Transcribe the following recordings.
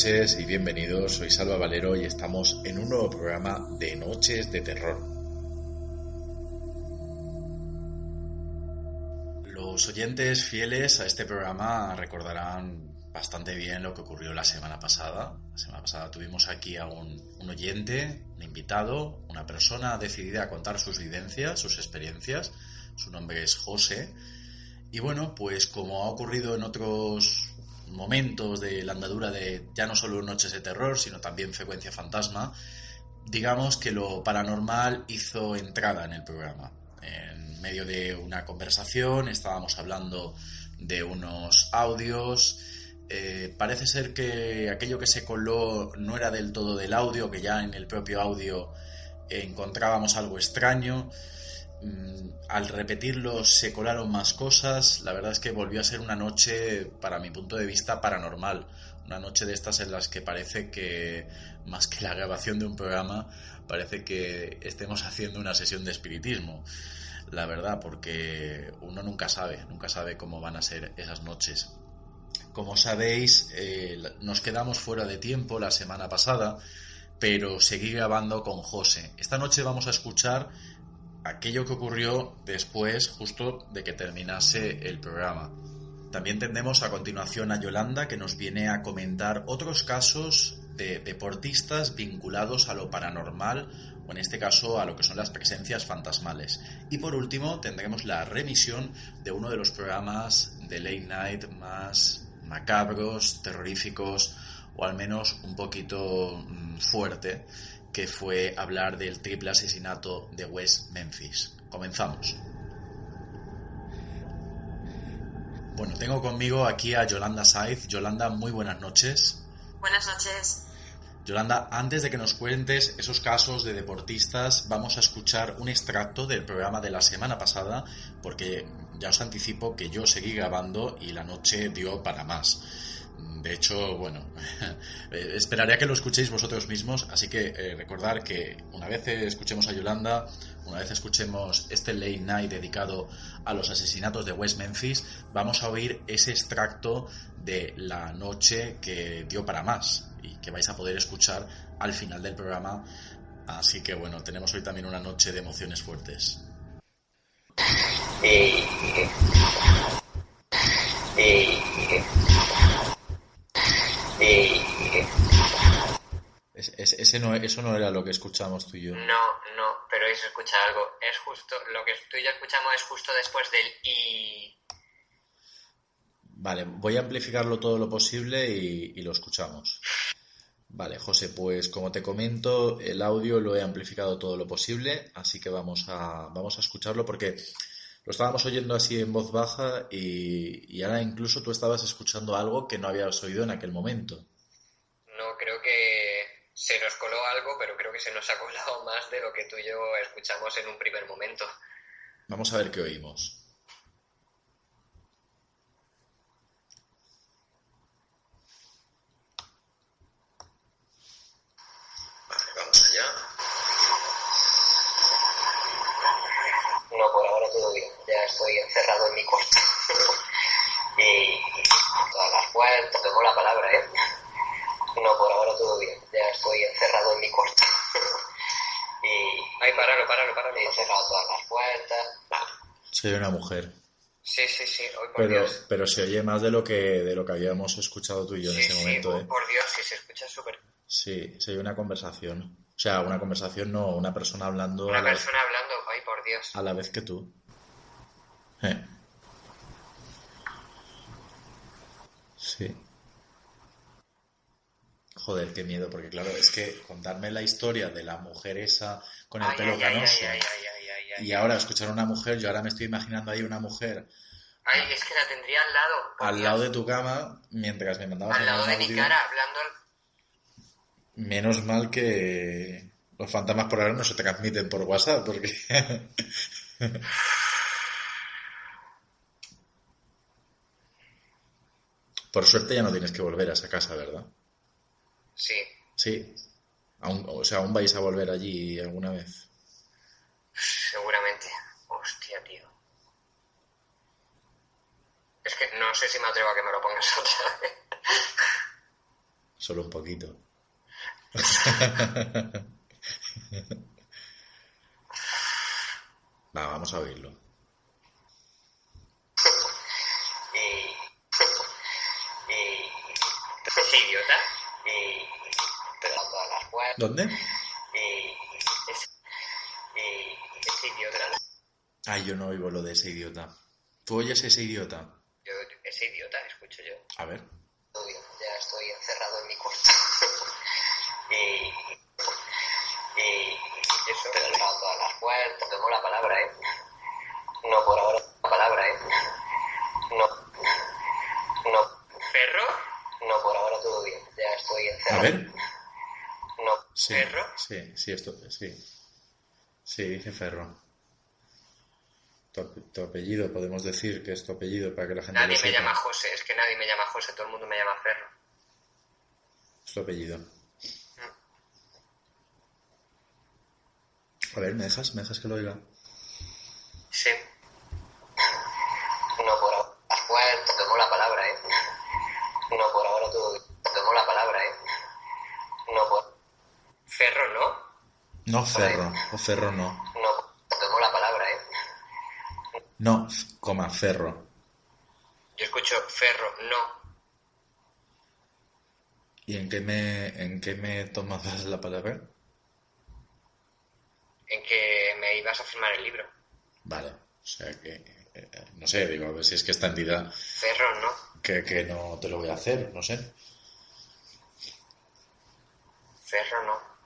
noches y bienvenidos, soy Salva Valero y estamos en un nuevo programa de Noches de Terror. Los oyentes fieles a este programa recordarán bastante bien lo que ocurrió la semana pasada. La semana pasada tuvimos aquí a un oyente, un invitado, una persona decidida a contar sus vivencias, sus experiencias. Su nombre es José. Y bueno, pues como ha ocurrido en otros momentos de la andadura de ya no solo Noches de Terror, sino también Frecuencia Fantasma, digamos que lo paranormal hizo entrada en el programa. En medio de una conversación estábamos hablando de unos audios. Parece ser que aquello que se coló no era del todo del audio, que ya en el propio audio encontrábamos algo extraño. Al repetirlo se colaron más cosas. La verdad es que volvió a ser una noche, para mi punto de vista, paranormal. Una noche de estas en las que parece que, más que la grabación de un programa, parece que estemos haciendo una sesión de espiritismo. La verdad, porque uno nunca sabe cómo van a ser esas noches. Como sabéis, nos quedamos fuera de tiempo la semana pasada, pero seguí grabando con José. Esta noche vamos a escuchar aquello que ocurrió después, justo de que terminase el programa. También tendremos a continuación a Yolanda, que nos viene a comentar otros casos de deportistas vinculados a lo paranormal, o en este caso a lo que son las presencias fantasmales. Y por último tendremos la remisión de uno de los programas de Late Night más macabros, terroríficos, o al menos un poquito fuerte, que fue hablar del triple asesinato de West Memphis. Comenzamos. Bueno, tengo conmigo aquí a Yolanda Saiz. Yolanda, muy buenas noches. Buenas noches. Yolanda, antes de que nos cuentes esos casos de deportistas, vamos a escuchar un extracto del programa de la semana pasada, porque ya os anticipo que yo seguí grabando y la noche dio para más. De hecho, bueno, esperaré a que lo escuchéis vosotros mismos, así que recordar que una vez escuchemos a Yolanda, una vez escuchemos este Late Night dedicado a los asesinatos de West Memphis, vamos a oír ese extracto de la noche que dio para más y que vais a poder escuchar al final del programa. Así que bueno, tenemos hoy también una noche de emociones fuertes. Eso no era lo que escuchamos tú y yo. No, pero se escucha algo. Es justo, lo que tú y yo escuchamos es justo después del y... Vale, voy a amplificarlo todo lo posible y lo escuchamos. Vale, José, pues como te comento, el audio lo he amplificado todo lo posible, así que vamos a escucharlo porque lo estábamos oyendo así en voz baja y ahora incluso tú estabas escuchando algo que no habías oído en aquel momento. No, creo que se nos coló algo, pero creo que se nos ha colado más de lo que tú y yo escuchamos en un primer momento. Vamos a ver qué oímos. Vale, vamos allá. No, por ahora todo bien. Ya estoy encerrado en mi cuarto. Y todas las puertas, tengo la palabra, ¿eh? No, por ahora todo bien. Ya estoy encerrado en mi cuarto. Y... Ay, páralo. He cerrado todas las puertas. Vale. Se oye una mujer. Sí. Hoy por Dios. Pero se oye más de lo que habíamos escuchado tú y yo en ese momento, ¿eh? Por Dios, sí, se escucha súper. Sí, se oye una conversación. O sea, una conversación no, una persona hablando. Una persona hablando, ay, por Dios. A la vez que tú. Sí. Joder, qué miedo, porque claro, es que contarme la historia de la mujer esa con el pelo canoso y ahora escuchar a una mujer, yo ahora me estoy imaginando ahí una mujer. Ay, es que la tendría al lado. Al lado de tu cama, mientras me mandabas al lado de mi cara, hablando. Menos mal que los fantasmas por ahora no se transmiten por WhatsApp, porque... Por suerte ya no tienes que volver a esa casa, ¿verdad? Sí. Sí. ¿Aún vais a volver allí alguna vez? Seguramente. Hostia, tío. Es que no sé si me atrevo a que me lo pongas otra vez. Solo un poquito. Va, vamos a oírlo. Es idiota. Pero a todas las webs. ¿Dónde? Es idiota. Ay, yo no oigo lo de ese idiota. ¿Tú oyes ese idiota? Es idiota, escucho yo. A ver. Ya estoy encerrado en mi cuarto. Eso. Pero he dado todas las puertas. Tengo la palabra, ¿eh? No por ahora la palabra, ¿eh? No. ¿Ferro? No, por ahora todo bien. Ya estoy encerrado. A ver. No. Sí, ¿Ferro? sí, esto, sí. Sí, dice Ferro. Tu apellido, podemos decir que es tu apellido para que la gente Nadie lo me sepa. llama José, es que nadie me llama José, todo el mundo me llama Ferro. Es tu apellido. A ver, ¿me dejas que lo oiga? Sí. No por ahora. Las puertas, tengo la palabra, ¿eh? No por ahora todo bien. Tengo la palabra, ¿eh? No por... Ferro, ¿no? No, Ferro. O Ferro no. No, tengo la palabra, ¿eh? No, coma, Ferro. Yo escucho Ferro, no. ¿Y en qué me tomabas la palabra? En que me ibas a firmar el libro. Vale, o sea que... no sé, digo, a ver si es que esta entidad... Ferro, no. Que no te lo voy a hacer, no sé. Ferro, no.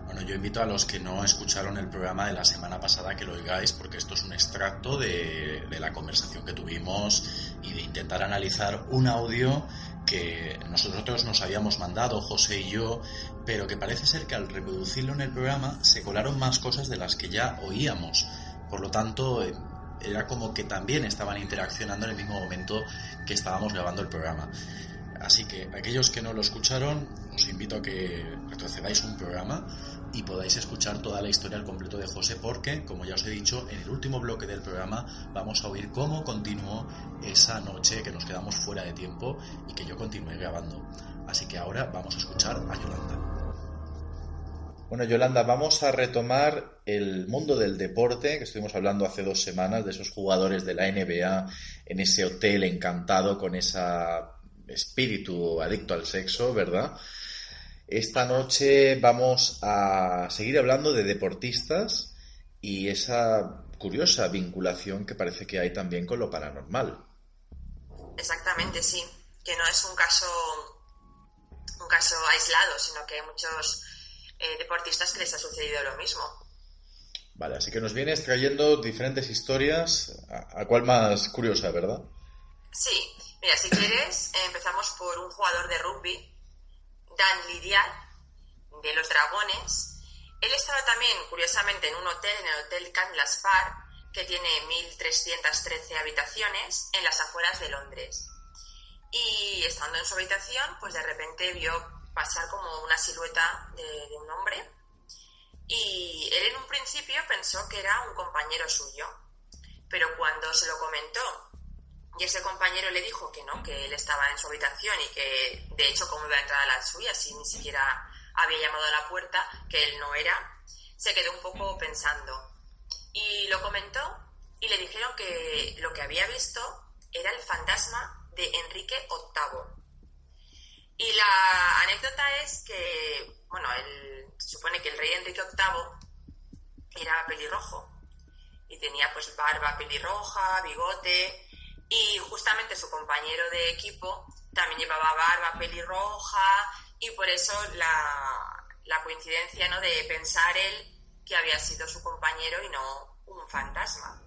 Bueno, yo invito a los que no escucharon el programa de la semana pasada que lo oigáis, porque esto es un extracto de la conversación que tuvimos y de intentar analizar un audio que nosotros nos habíamos mandado, José y yo, pero que parece ser que al reproducirlo en el programa se colaron más cosas de las que ya oíamos. Por lo tanto, era como que también estaban interaccionando en el mismo momento que estábamos grabando el programa. Así que aquellos que no lo escucharon, os invito a que retrocedáis un programa y podáis escuchar toda la historia al completo de José, porque, como ya os he dicho, en el último bloque del programa vamos a oír cómo continuó esa noche que nos quedamos fuera de tiempo y que yo continué grabando. Así que ahora vamos a escuchar a Yolanda. Bueno, Yolanda, vamos a retomar el mundo del deporte, que estuvimos hablando hace 2 semanas, de esos jugadores de la NBA en ese hotel encantado con ese espíritu adicto al sexo, ¿verdad? Esta noche vamos a seguir hablando de deportistas y esa curiosa vinculación que parece que hay también con lo paranormal. Exactamente, sí. Que no es un caso aislado, sino que hay muchos deportistas que les ha sucedido lo mismo. Vale, así que nos vienes trayendo diferentes historias, a cuál más curiosa, ¿verdad? Sí, mira, si quieres, empezamos por un jugador de rugby, Dan Lidiar, de los Dragones. Él estaba también, curiosamente, en un hotel, en el Hotel Candlas Park, que tiene 1.313 habitaciones en las afueras de Londres. Y estando en su habitación, pues de repente vio pasar como una silueta de un hombre. Y él en un principio pensó que era un compañero suyo. Pero cuando se lo comentó y ese compañero le dijo que no, que él estaba en su habitación y que, de hecho, cómo iba a entrar a la suya si ni siquiera había llamado a la puerta, que él no era, se quedó un poco pensando. Y lo comentó y le dijeron que lo que había visto era el fantasma de Enrique VIII. Y la anécdota es que, bueno, se supone que el rey Enrique VIII era pelirrojo y tenía pues barba pelirroja, bigote, y justamente su compañero de equipo también llevaba barba pelirroja, y por eso la coincidencia, ¿no?, de pensar él que había sido su compañero y no un fantasma.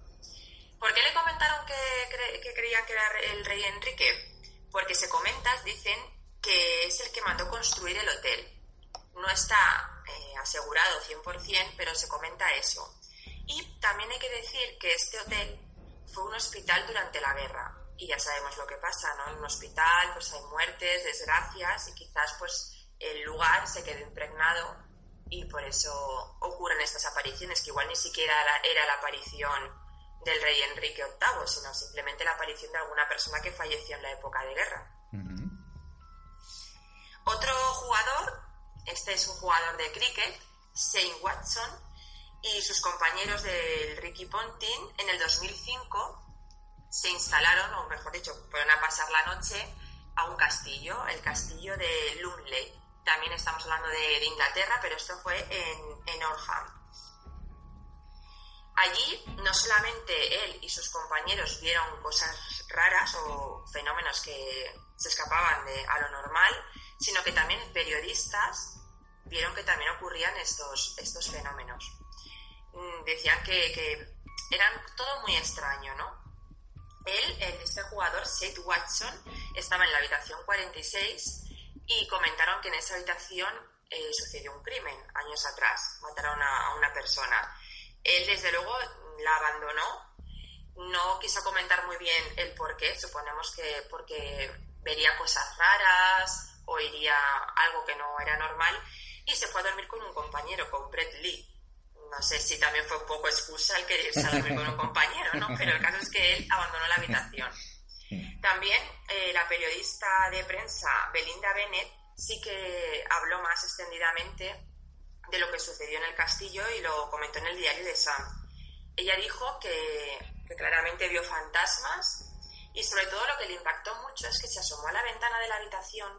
¿Por qué le comentaron que creían que era el rey Enrique? Porque se comenta, dicen, que es el que mandó construir el hotel. No está asegurado 100%, pero se comenta eso. Y también hay que decir que este hotel fue un hospital durante la guerra. Y ya sabemos lo que pasa, ¿no? En un hospital pues hay muertes, desgracias, y quizás pues el lugar se quedó impregnado y por eso ocurren estas apariciones, que igual ni siquiera era la aparición del rey Enrique VIII, sino simplemente la aparición de alguna persona que falleció en la época de guerra. Uh-huh. Otro jugador, este es un jugador de cricket, Shane Watson, y sus compañeros del Ricky Ponting en el 2005 se instalaron, o mejor dicho, fueron a pasar la noche a un castillo, el castillo de Lumley. También estamos hablando de Inglaterra, pero esto fue en Oldham. Allí no solamente él y sus compañeros vieron cosas raras o fenómenos que se escapaban a lo normal, sino que también periodistas vieron que también ocurrían estos fenómenos. Decían que eran todo muy extraño, ¿no? Este jugador, Shane Watson, estaba en la habitación 46 y comentaron que en esa habitación sucedió un crimen años atrás, mataron a una persona. Él, desde luego, la abandonó, no quiso comentar muy bien el por qué, suponemos que porque vería cosas raras o iría algo que no era normal, y se fue a dormir con un compañero, con Brett Lee. No sé si también fue un poco excusa el querer irse a dormir con un compañero, ¿no? Pero el caso es que él abandonó la habitación. También la periodista de prensa Belinda Bennett sí que habló más extendidamente de lo que sucedió en el castillo y lo comentó en el diario de Sun. Ella dijo que claramente vio fantasmas y sobre todo lo que le impactó mucho es que se asomó a la ventana de la habitación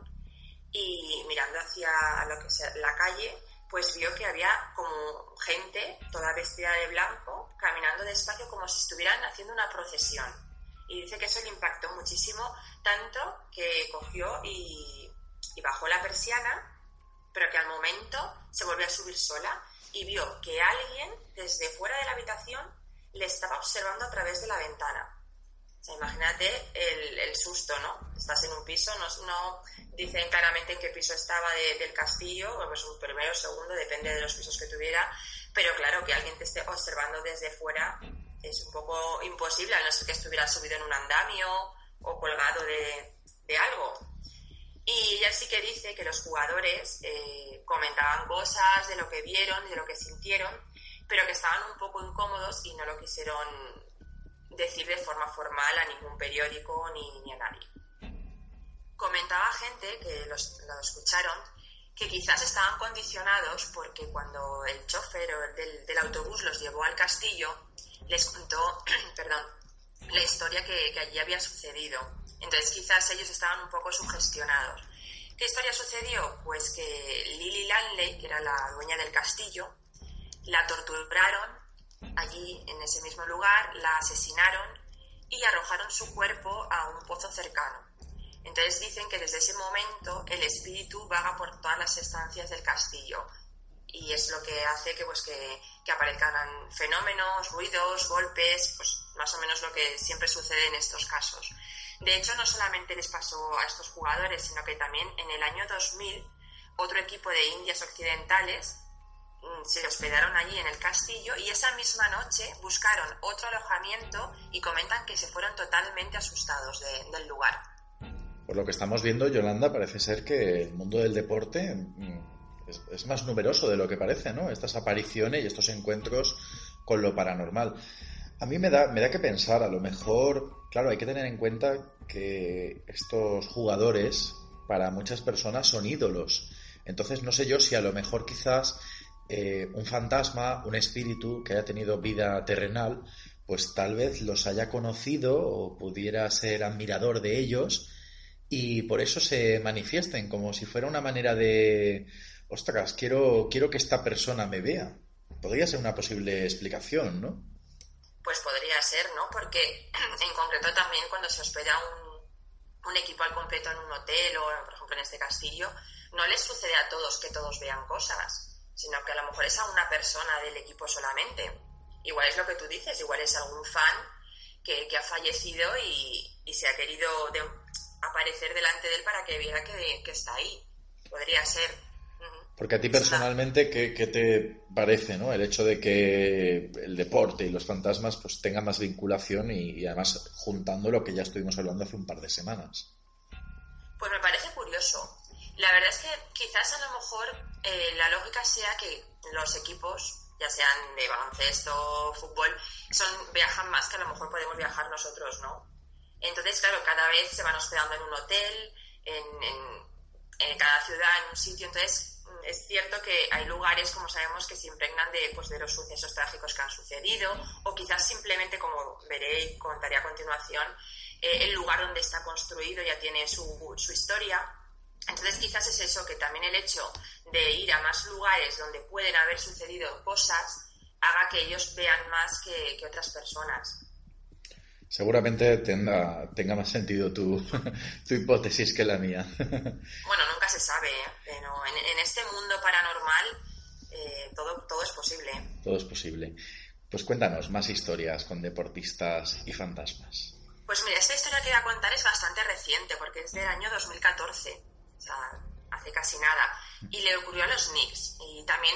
y mirando hacia lo que sea la calle, pues vio que había como gente toda vestida de blanco caminando despacio como si estuvieran haciendo una procesión. Y dice que eso le impactó muchísimo, tanto que cogió y bajó la persiana, pero que al momento se volvió a subir sola y vio que alguien desde fuera de la habitación le estaba observando a través de la ventana. O sea, imagínate el susto, ¿no? Estás en un piso, no dicen claramente en qué piso estaba del castillo, pues un primero o segundo, depende de los pisos que tuviera, pero claro, que alguien te esté observando desde fuera es un poco imposible, a no ser que estuviera subido en un andamio o colgado de algo. Y ella sí que dice que los jugadores comentaban cosas de lo que vieron, de lo que sintieron, pero que estaban un poco incómodos y no lo quisieron decir de forma formal a ningún periódico ni a nadie. Comentaba gente que lo escucharon que quizás estaban condicionados porque cuando el chofer del autobús los llevó al castillo les contó la historia que allí había sucedido. Entonces quizás ellos estaban un poco sugestionados. ¿Qué historia sucedió? Pues que Lily Lanley, que era la dueña del castillo, la torturaron allí en ese mismo lugar, la asesinaron y arrojaron su cuerpo a un pozo cercano. Entonces dicen que desde ese momento el espíritu vaga por todas las estancias del castillo y es lo que hace que aparezcan fenómenos, ruidos, golpes, pues más o menos lo que siempre sucede en estos casos. De hecho, no solamente les pasó a estos jugadores, sino que también en el año 2000 otro equipo de Indias Occidentales se hospedaron allí en el castillo y esa misma noche buscaron otro alojamiento y comentan que se fueron totalmente asustados del lugar. Por lo que estamos viendo, Yolanda, parece ser que el mundo del deporte es más numeroso de lo que parece, ¿no? Estas apariciones y estos encuentros con lo paranormal. A mí me da que pensar, a lo mejor, claro, hay que tener en cuenta que estos jugadores para muchas personas son ídolos. Entonces no sé yo si a lo mejor quizás un fantasma, un espíritu que haya tenido vida terrenal, pues tal vez los haya conocido o pudiera ser admirador de ellos y por eso se manifiesten como si fuera una manera de, ostras, quiero que esta persona me vea. Podría ser una posible explicación, ¿no? Pues podría ser, ¿no? Porque en concreto también cuando se hospeda un equipo al completo en un hotel o, por ejemplo, en este castillo, no les sucede a todos que todos vean cosas, sino que a lo mejor es a una persona del equipo solamente. Igual es lo que tú dices, igual es algún fan que ha fallecido y se ha querido aparecer delante de él para que viera que está ahí. Podría ser. Porque a ti personalmente, ¿qué te parece, ¿no? El hecho de que el deporte y los fantasmas pues tengan más vinculación y además juntando lo que ya estuvimos hablando hace un par de semanas. Pues me parece curioso. La verdad es que quizás a lo mejor la lógica sea que los equipos, ya sean de baloncesto o fútbol, viajan más que a lo mejor podemos viajar nosotros, ¿no? Entonces, claro, cada vez se van hospedando en un hotel, en cada ciudad, en un sitio. Entonces, es cierto que hay lugares, como sabemos, que se impregnan de los sucesos trágicos que han sucedido, o quizás simplemente, como veré y contaré a continuación, el lugar donde está construido ya tiene su historia. Entonces quizás es eso, que también el hecho de ir a más lugares donde pueden haber sucedido cosas haga que ellos vean más que otras personas. Seguramente tenga más sentido tu hipótesis que la mía. Bueno, nunca se sabe, ¿eh? Pero en este mundo paranormal todo es posible. Todo es posible. Pues cuéntanos más historias con deportistas y fantasmas. Pues mira, esta historia que voy a contar es bastante reciente, porque es del año 2014, o sea, hace casi nada, y le ocurrió a los Knicks, y también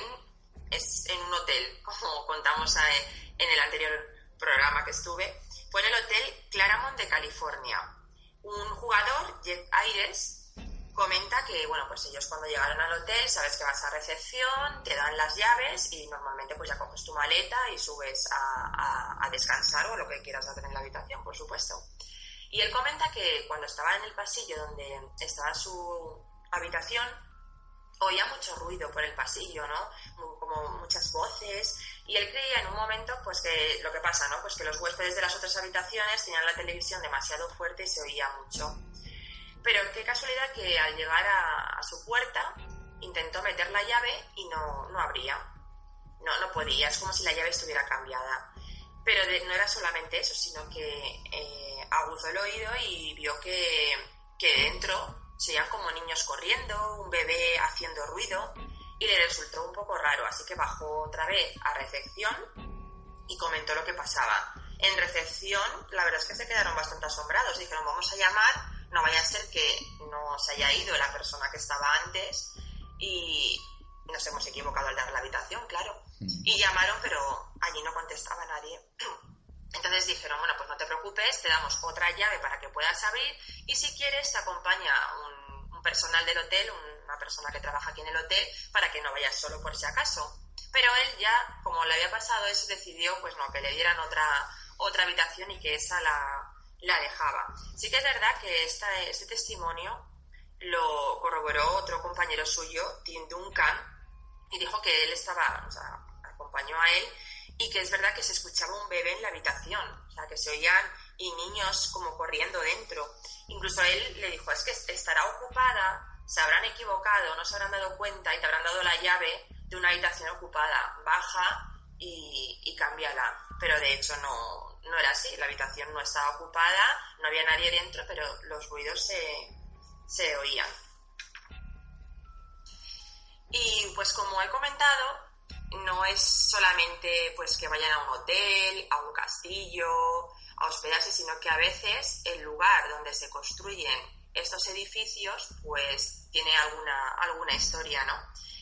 es en un hotel, como contamos en el anterior programa que estuve. Fue en el Hotel Claramont de California. Un jugador, Jet Ayres, comenta que, bueno, pues ellos cuando llegaron al hotel, sabes que vas a recepción, te dan las llaves y normalmente pues ya coges tu maleta y subes a descansar o lo que quieras hacer en la habitación, por supuesto. Y él comenta que cuando estaba en el pasillo donde estaba su habitación, oía mucho ruido por el pasillo, ¿no? Como muchas voces, y él creía en un momento pues que lo que pasa, ¿no? Pues que los huéspedes de las otras habitaciones tenían la televisión demasiado fuerte y se oía mucho. Pero qué casualidad que al llegar a su puerta intentó meter la llave y no abría. No podía, es como si la llave estuviera cambiada. Pero no era solamente eso, sino que aguzó el oído y vio que dentro se oían como niños corriendo, un bebé haciendo ruido, y le resultó un poco raro, así que bajó otra vez a recepción y comentó lo que pasaba. En recepción, la verdad es que se quedaron bastante asombrados, dijeron vamos a llamar, no vaya a ser que no se haya ido la persona que estaba antes y nos hemos equivocado al dar la habitación, claro. Y llamaron, pero allí no contestaba nadie. Entonces dijeron, bueno, pues no te preocupes, te damos otra llave para que puedas abrir y si quieres te acompaña un personal del hotel, una persona que trabaja aquí en el hotel, para que no vayas solo por si acaso. Pero él ya, como le había pasado eso, decidió pues no, que le dieran otra habitación y que esa la dejaba. Sí que es verdad que este testimonio lo corroboró otro compañero suyo, Tim Duncan, y dijo que él acompañó a él y que es verdad que se escuchaba un bebé en la habitación, o sea, que se oían y niños como corriendo dentro. Incluso él le dijo, es que estará ocupada, se habrán equivocado, no se habrán dado cuenta y te habrán dado la llave de una habitación ocupada, baja y cámbiala. Pero de hecho no era así, la habitación no estaba ocupada, no había nadie dentro, pero los ruidos se oían. Y pues como he comentado, no es solamente pues que vayan a un hotel, a un castillo, a hospedarse, sino que a veces el lugar donde se construyen estos edificios pues tiene alguna historia, ¿no?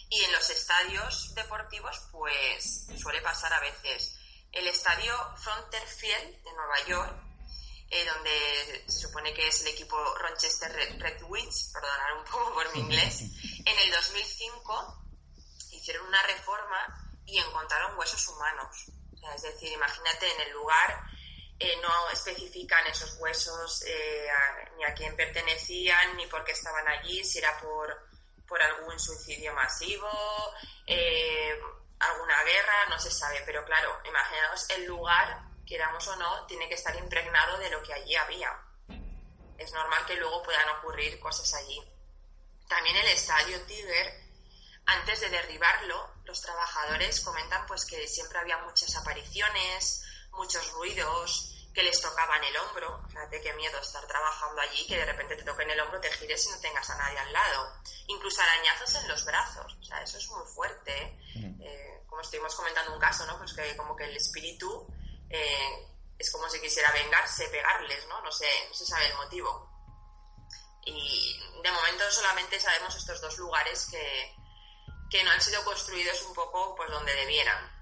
Y en los estadios deportivos pues suele pasar a veces. El estadio Frontier Field de Nueva York, donde se supone que es el equipo Rochester Red Wings, perdonad un poco por mi inglés, en el 2005 hicieron una reforma y encontraron huesos humanos. O sea, es decir, imagínate, en el lugar no especifican esos huesos ni a quién pertenecían, ni por qué estaban allí, si era por algún suicidio masivo, alguna guerra, no se sabe. Pero claro, imaginaos el lugar, queramos o no, tiene que estar impregnado de lo que allí había. Es normal que luego puedan ocurrir cosas allí. También el estadio Tiger, antes de derribarlo, los trabajadores comentan pues que siempre había muchas apariciones, muchos ruidos, que les tocaban el hombro. Fíjate qué miedo estar trabajando allí, que de repente te toquen el hombro, te gires y no tengas a nadie al lado. Incluso arañazos en los brazos, o sea, eso es muy fuerte, ¿eh? Como estuvimos comentando un caso, ¿no? Pues que como que el espíritu es como si quisiera vengarse, pegarles, ¿no? No se sabe el motivo. Y de momento solamente sabemos estos dos lugares que no han sido construidos un poco pues donde debieran.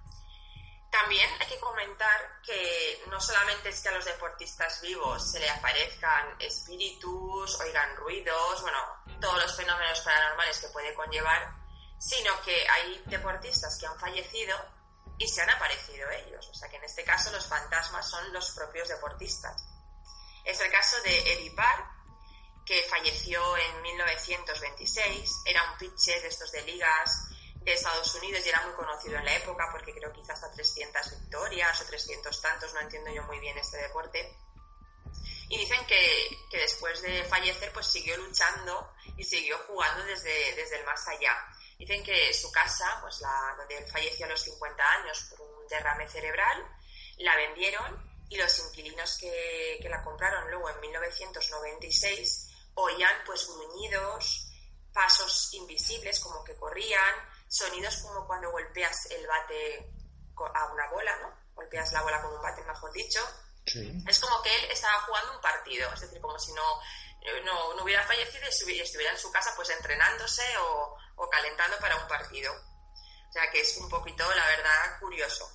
También hay que comentar que no solamente es que a los deportistas vivos se le aparezcan espíritus, oigan ruidos, bueno, todos los fenómenos paranormales que puede conllevar, sino que hay deportistas que han fallecido y se han aparecido ellos. O sea que en este caso los fantasmas son los propios deportistas. Es el caso de Eddie Parr, que falleció en 1926. Era un pitcher de estos de ligas de Estados Unidos y era muy conocido en la época porque creo que hizo hasta 300 victorias o 300 tantos, no entiendo yo muy bien este deporte. Y dicen que después de fallecer pues siguió luchando y siguió jugando desde el más allá. Dicen que su casa, pues donde él falleció a los 50 años por un derrame cerebral, la vendieron y los inquilinos que la compraron luego en 1996 oían pues gruñidos, pasos invisibles como que corrían, sonidos como cuando golpeas el bate a una bola, ¿no? Golpeas la bola con un bate, mejor dicho. Sí. Es como que él estaba jugando un partido, es decir, como si no hubiera fallecido y estuviera en su casa pues entrenándose o calentando para un partido. O sea que es un poquito, la verdad, curioso.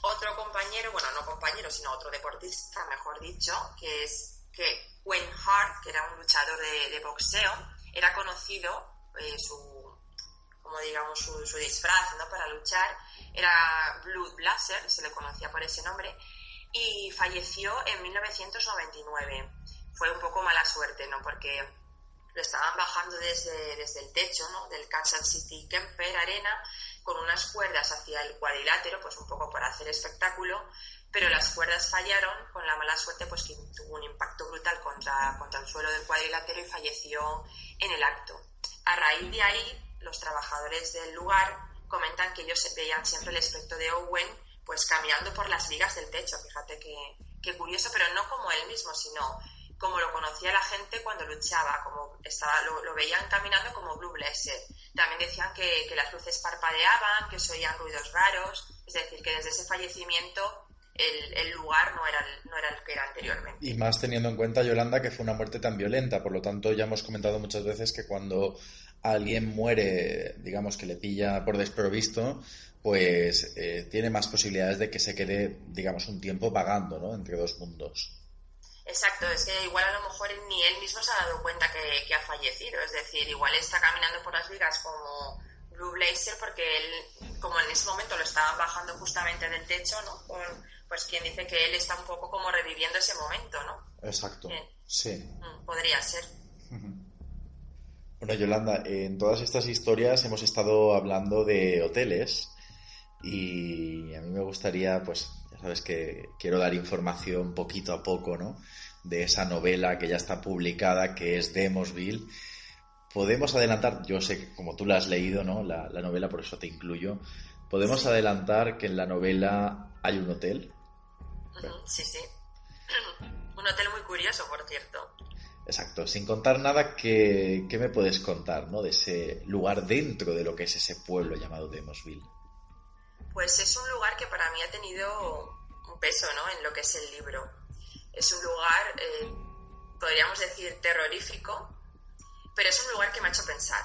Otro compañero, bueno, no compañero, sino otro deportista, mejor dicho, que es que Wayne Hart, que era un luchador de boxeo, era conocido, su disfraz, ¿no?, para luchar, era Blood Blazer, se le conocía por ese nombre, y falleció en 1999. Fue un poco mala suerte, ¿no?, porque lo estaban bajando desde el techo, ¿no?, del Kansas City Kemper Arena con unas cuerdas hacia el cuadrilátero, pues un poco para hacer espectáculo, pero las cuerdas fallaron, con la mala suerte pues que tuvo un impacto brutal contra el suelo del cuadrilátero y falleció en el acto. A raíz de ahí, los trabajadores del lugar comentan que ellos veían siempre el espectro de Owen pues caminando por las vigas del techo. Fíjate qué curioso, pero no como él mismo, sino como lo conocía la gente cuando luchaba, como lo veían caminando como Blue Blazer. También decían que las luces parpadeaban, que se oían ruidos raros, es decir, que desde ese fallecimiento el lugar no era el que era anteriormente. Y más teniendo en cuenta, Yolanda, que fue una muerte tan violenta. Por lo tanto, ya hemos comentado muchas veces que cuando alguien muere, digamos que le pilla por desprovisto, pues tiene más posibilidades de que se quede, digamos, un tiempo vagando, ¿no?, entre dos mundos. Exacto, es que igual a lo mejor ni él mismo se ha dado cuenta que ha fallecido. Es decir, igual está caminando por las vigas como Blue Blazer porque él, como en ese momento lo estaban bajando justamente del techo, ¿no?, pues quien dice que él está un poco como reviviendo ese momento, ¿no? Exacto, sí. Podría ser. Bueno, Yolanda, en todas estas historias hemos estado hablando de hoteles y a mí me gustaría, pues, ya sabes que quiero dar información poquito a poco, ¿no?, de esa novela que ya está publicada, que es Demosville. Podemos adelantar, yo sé que como tú la has leído, ¿no?, la novela, por eso te incluyo. ¿Podemos adelantar que en la novela hay un hotel? Sí. Un hotel muy curioso, por cierto. Exacto. Sin contar nada, ¿qué me puedes contar, ¿no?, de ese lugar dentro de lo que es ese pueblo llamado Demosville? Pues es un lugar que para mí ha tenido un peso, ¿no?, en lo que es el libro. Es un lugar, podríamos decir, terrorífico, pero es un lugar que me ha hecho pensar.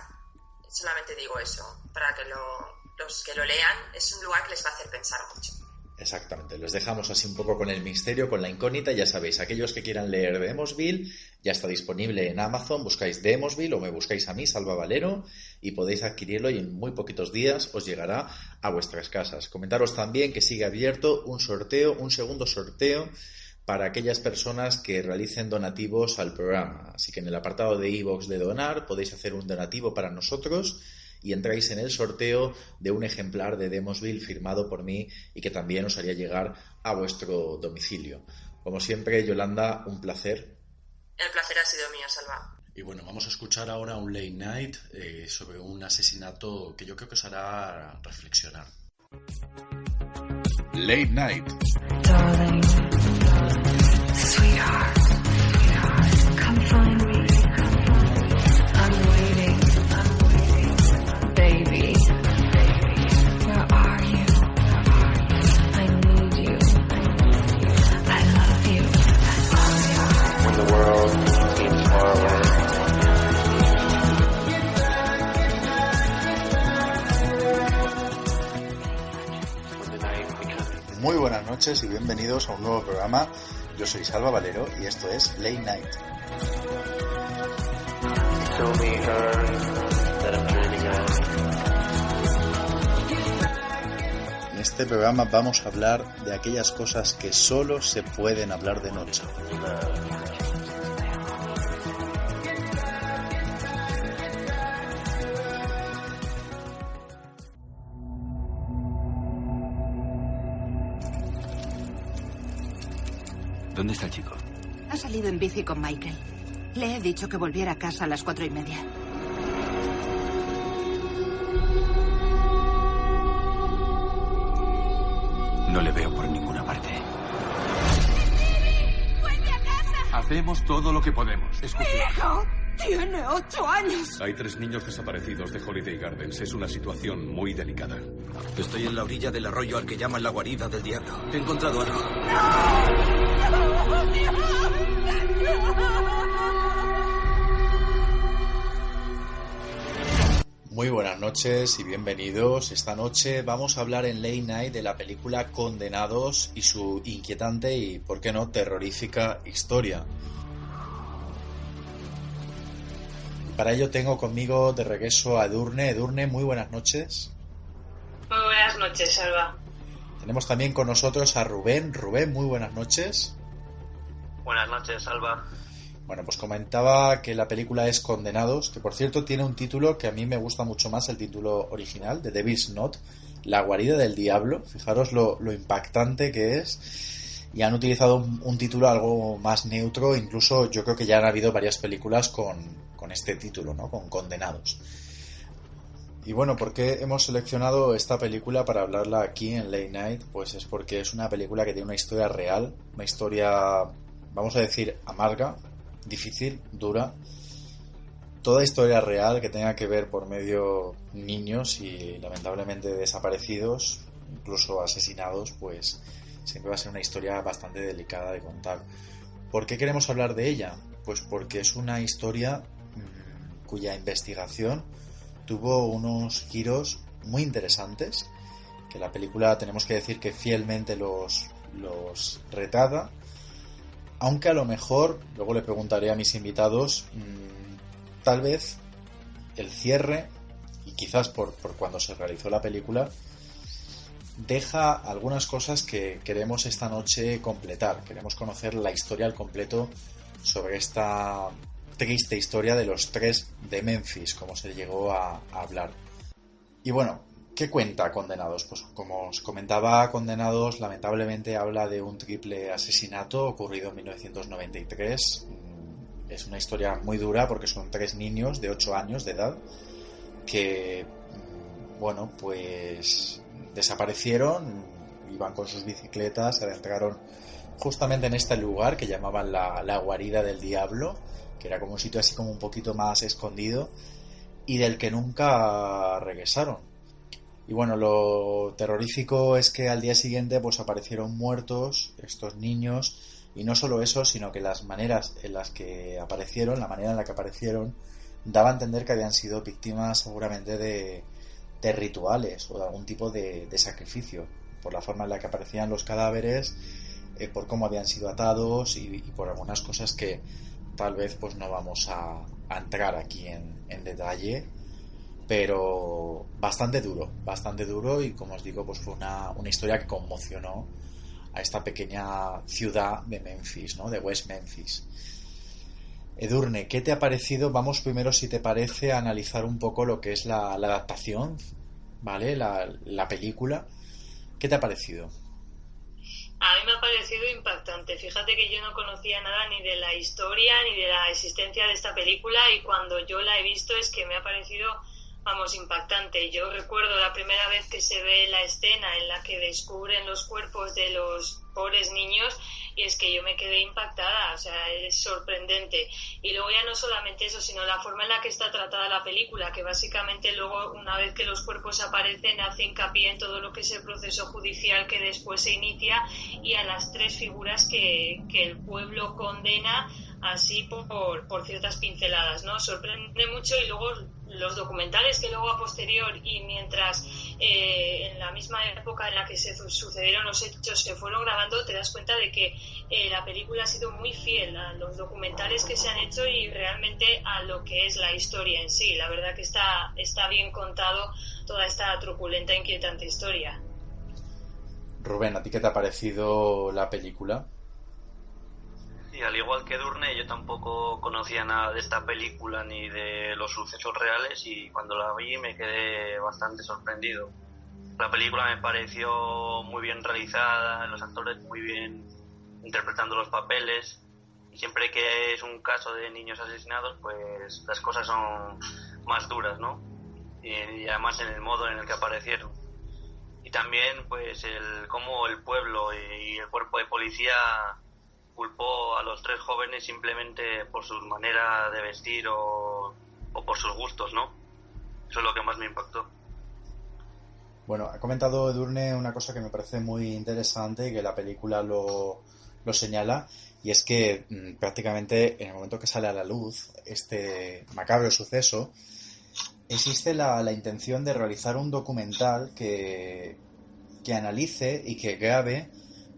Solamente digo eso, para que los que lo lean, es un lugar que les va a hacer pensar mucho. Exactamente, los dejamos así un poco con el misterio, con la incógnita. Ya sabéis, aquellos que quieran leer Demosville, ya está disponible en Amazon, buscáis Demosville o me buscáis a mí, Salva Valero, y podéis adquirirlo y en muy poquitos días os llegará a vuestras casas. Comentaros también que sigue abierto un segundo sorteo para aquellas personas que realicen donativos al programa. Así que en el apartado de iVoox de donar podéis hacer un donativo para nosotros y entráis en el sorteo de un ejemplar de Demosville firmado por mí y que también os haría llegar a vuestro domicilio. Como siempre, Yolanda, un placer. El placer ha sido mío, Salva. Y bueno, vamos a escuchar ahora un late night sobre un asesinato que yo creo que os hará reflexionar. Late night. Darling, sweetheart, come find me. I'm waiting. Baby, where are you? I need you. I love you. When the world seems far away. Muy buenas noches y bienvenidos a un nuevo programa. Yo soy Salva Valero y esto es Late Night. show me her that I'm dreaming of. En este programa vamos a hablar de aquellas cosas que solo se pueden hablar de noche. ¿Dónde está el chico? Ha salido en bici con Michael. Le he dicho que volviera a casa a las 4:30. No le veo por ninguna parte. ¡Vuelve a casa! Hacemos todo lo que podemos. Escuche. ¡Hijo! Tiene 8 años. Hay 3 niños desaparecidos de Holiday Gardens. Es una situación muy delicada. Estoy en la orilla del arroyo al que llaman la guarida del diablo. He encontrado algo. Muy buenas noches y bienvenidos. Esta noche vamos a hablar en Late Night de la película Condenados y su inquietante y, por qué no, terrorífica historia. Para ello tengo conmigo de regreso a Edurne. Edurne, muy buenas noches. Muy buenas noches, Salva. Tenemos también con nosotros a Rubén. Rubén, muy buenas noches. Buenas noches, Alba. Bueno, pues comentaba que la película es Condenados, que por cierto tiene un título que a mí me gusta mucho más, el título original, de Devil's Knot, La guarida del diablo. Fijaros lo impactante que es. Y han utilizado un título algo más neutro, incluso yo creo que ya han habido varias películas con este título, ¿no? Con Condenados. Y bueno, ¿por qué hemos seleccionado esta película para hablarla aquí en Late Night? Pues es porque es una película que tiene una historia real, una historia, vamos a decir, amarga, difícil, dura. Toda historia real que tenga que ver por medio niños y lamentablemente desaparecidos, incluso asesinados, pues siempre va a ser una historia bastante delicada de contar. ¿Por qué queremos hablar de ella? Pues porque es una historia cuya investigación tuvo unos giros muy interesantes, que la película tenemos que decir que fielmente los retrata, aunque a lo mejor, luego le preguntaré a mis invitados, tal vez el cierre, y quizás por cuando se realizó la película, deja algunas cosas que queremos esta noche completar. Queremos conocer la historia al completo sobre esta triste historia de los 3 de Memphis, como se llegó a hablar. Y bueno, ¿qué cuenta Condenados? Pues como os comentaba, Condenados lamentablemente habla de un triple asesinato ocurrido en 1993. Es una historia muy dura porque son 3 niños de 8 años de edad que, bueno, pues desaparecieron, iban con sus bicicletas, se adentraron justamente en este lugar que llamaban la guarida del diablo, que era como un sitio así como un poquito más escondido y del que nunca regresaron. Y bueno, lo terrorífico es que al día siguiente pues aparecieron muertos estos niños, y no solo eso, sino que las maneras en las que aparecieron, la manera en la que aparecieron, daba a entender que habían sido víctimas seguramente de rituales o de algún tipo de sacrificio, por la forma en la que aparecían los cadáveres, por cómo habían sido atados y por algunas cosas que tal vez pues no vamos a entrar aquí en detalle, pero bastante duro, y como os digo, pues fue una historia que conmocionó a esta pequeña ciudad de Memphis, ¿no? De West Memphis. Edurne, ¿qué te ha parecido? Vamos primero, si te parece, a analizar un poco lo que es la adaptación, ¿vale? La película. ¿Qué te ha parecido? A mí me ha parecido impactante. Fíjate que yo no conocía nada ni de la historia ni de la existencia de esta película, y cuando yo la he visto es que me ha parecido, vamos, impactante. Yo recuerdo la primera vez que se ve la escena en la que descubren los cuerpos de los pobres niños, y es que yo me quedé impactada, o sea, es sorprendente. Y luego ya no solamente eso, sino la forma en la que está tratada la película, que básicamente luego, una vez que los cuerpos aparecen, hace hincapié en todo lo que es el proceso judicial que después se inicia, y a las 3 figuras que el pueblo condena así por ciertas pinceladas, ¿no? Sorprende mucho, y luego los documentales que luego a posterior y mientras en la misma época en la que se sucedieron los hechos se fueron grabando, te das cuenta de que la película ha sido muy fiel a los documentales que se han hecho y realmente a lo que es la historia en sí. La verdad que está bien contado toda esta truculenta e inquietante historia. Rubén, ¿a ti qué te ha parecido la película? Y al igual que Edurne, yo tampoco conocía nada de esta película ni de los sucesos reales, y cuando la vi me quedé bastante sorprendido. La película me pareció muy bien realizada, los actores muy bien interpretando los papeles, y siempre que es un caso de niños asesinados, pues las cosas son más duras, ¿no? Y además en el modo en el que aparecieron. Y también pues cómo el pueblo y el cuerpo de policía culpó a los 3 jóvenes simplemente por su manera de vestir o por sus gustos, ¿no? Eso es lo que más me impactó. Bueno, ha comentado Edurne una cosa que me parece muy interesante y que la película lo señala, y es que prácticamente en el momento que sale a la luz este macabro suceso, existe la intención de realizar un documental que analice y que grabe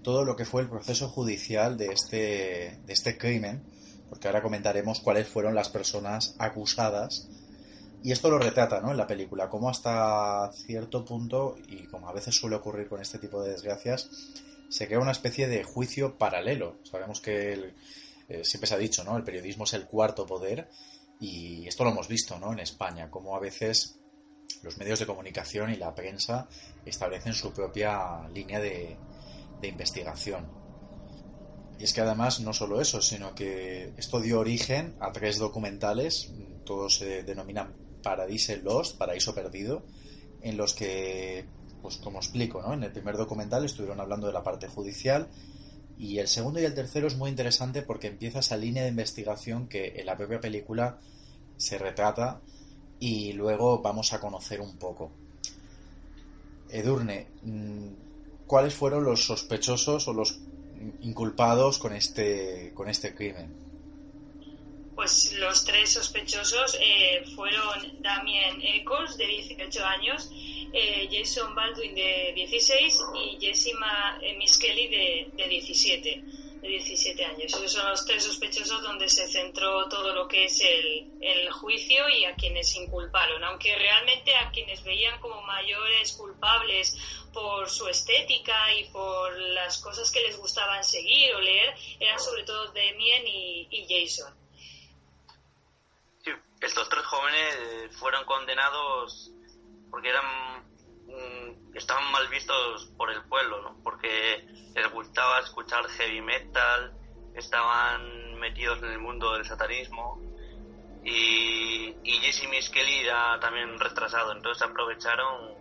todo lo que fue el proceso judicial de este crimen, porque ahora comentaremos cuáles fueron las personas acusadas, y esto lo retrata, ¿no?, en la película, cómo hasta cierto punto, y como a veces suele ocurrir con este tipo de desgracias, se crea una especie de juicio paralelo. Sabemos que siempre se ha dicho, ¿no?, el periodismo es el cuarto poder, y esto lo hemos visto, ¿no?, en España, cómo a veces los medios de comunicación y la prensa establecen su propia línea de investigación. Y es que además no solo eso, sino que esto dio origen a 3 documentales, todos se denominan Paradise Lost, Paraíso Perdido, en los que, pues como explico, ¿no?, en el primer documental estuvieron hablando de la parte judicial, y el segundo y el tercero es muy interesante porque empieza esa línea de investigación que en la propia película se retrata y luego vamos a conocer un poco. Edurne, ¿cuáles fueron los sospechosos o los inculpados con este crimen? Pues los 3 sospechosos fueron Damien Eccles, de 18 años, Jason Baldwin, de 16, y Jessica Miskelly, de 17 años. Esos son los 3 sospechosos donde se centró todo lo que es el juicio y a quienes inculparon, aunque realmente a quienes veían como mayores culpables por su estética y por las cosas que les gustaban seguir o leer eran sobre todo Damien y Jason. Sí, estos 3 jóvenes fueron condenados porque estaban mal vistos por el pueblo, ¿no?, porque les gustaba escuchar heavy metal, estaban metidos en el mundo del satanismo, y Jesse Miskelly era también retrasado, entonces aprovecharon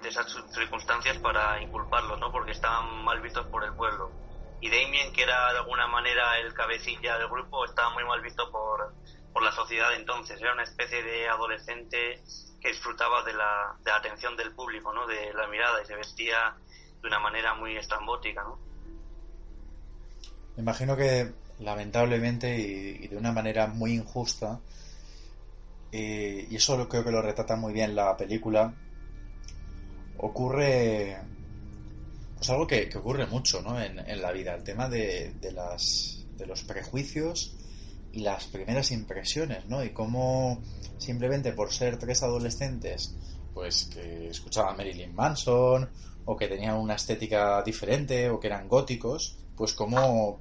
de esas circunstancias para inculparlos, ¿no?, porque estaban mal vistos por el pueblo. Y Damien, que era de alguna manera el cabecilla del grupo, estaba muy mal visto por la sociedad entonces. Era una especie de adolescente que disfrutaba de la atención del público, ¿no?, de la mirada, y se vestía de una manera muy estrambótica, ¿no? Me imagino que lamentablemente y de una manera muy injusta, y eso creo que lo retrata muy bien la película, ocurre pues algo que ocurre mucho, ¿no?, en la vida, el tema de los prejuicios y las primeras impresiones, ¿no?, y cómo simplemente por ser 3 adolescentes pues que escuchaban Marilyn Manson o que tenían una estética diferente o que eran góticos, pues como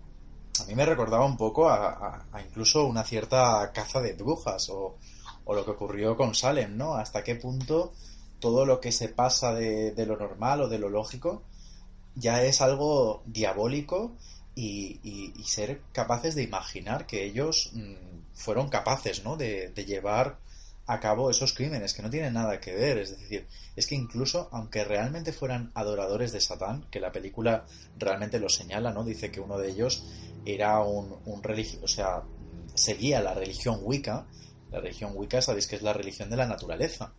a mí me recordaba un poco a incluso una cierta caza de brujas o lo que ocurrió con Salem, ¿no?, hasta qué punto todo lo que se pasa de lo normal o de lo lógico ya es algo diabólico, y ser capaces de imaginar que ellos fueron capaces, ¿no?, de llevar a cabo esos crímenes que no tienen nada que ver. Es decir, es que incluso aunque realmente fueran adoradores de Satán, que la película realmente lo señala, ¿no?, dice que uno de ellos era un religioso, o sea, seguía la religión Wicca. La religión Wicca, sabéis que es la religión de la naturaleza,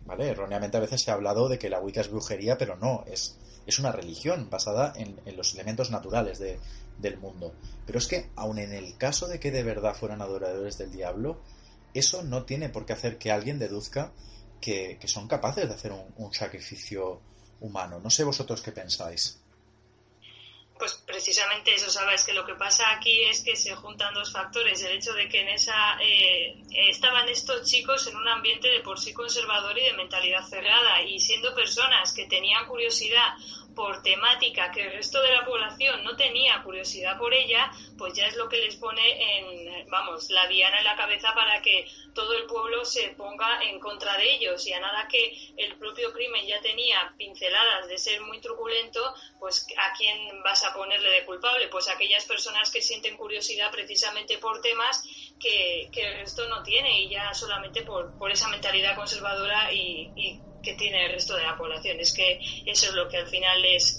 ¿vale? Erróneamente a veces se ha hablado de que la Wicca es brujería, pero no, es una religión basada en los elementos naturales del mundo. Pero es que aun en el caso de que de verdad fueran adoradores del diablo, eso no tiene por qué hacer que alguien deduzca que son capaces de hacer un sacrificio humano. No sé vosotros qué pensáis. Pues precisamente eso, sabes que lo que pasa aquí es que se juntan dos factores. El hecho de que en esa estaban estos chicos en un ambiente de por sí conservador y de mentalidad cerrada, y siendo personas que tenían curiosidad por temática que el resto de la población no tenía curiosidad por ella, pues ya es lo que les pone la diana en la cabeza para que todo el pueblo se ponga en contra de ellos. Y a nada que el propio crimen ya tenía pinceladas de ser muy truculento, pues ¿a quién vas a ponerle de culpable? Pues a aquellas personas que sienten curiosidad precisamente por temas que el resto no tiene, y ya solamente por esa mentalidad conservadora y que tiene el resto de la población. Es que eso es lo que al final les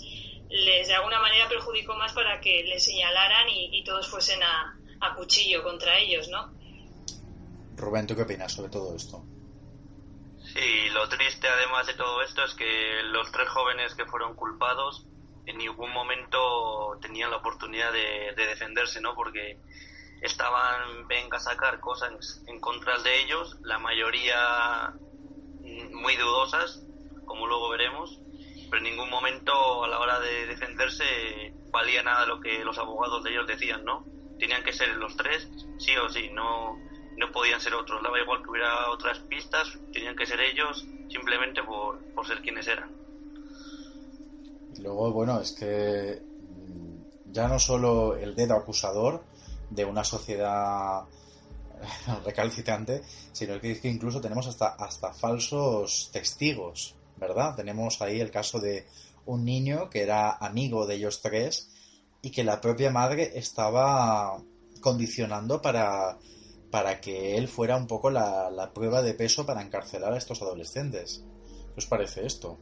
de alguna manera perjudicó más para que les señalaran y todos fuesen a cuchillo contra ellos, ¿no? Rubén, ¿tú qué opinas sobre todo esto? Sí, lo triste además de todo esto es que los 3 jóvenes que fueron culpados en ningún momento tenían la oportunidad de defenderse, ¿no? Porque estaban, venga a sacar cosas en contra de ellos, la mayoría muy dudosas, como luego veremos, pero en ningún momento a la hora de defenderse valía nada lo que los abogados de ellos decían, ¿no? Tenían que ser los 3, sí o sí, no podían ser otros, daba igual que hubiera otras pistas, tenían que ser ellos simplemente por ser quienes eran. Y luego, bueno, es que ya no solo el dedo acusador de una sociedad recalcitrante, sino que incluso tenemos hasta falsos testigos, ¿verdad? Tenemos ahí el caso de un niño que era amigo de ellos 3 y que la propia madre estaba condicionando para que él fuera un poco la prueba de peso para encarcelar a estos adolescentes. ¿Qué os parece esto?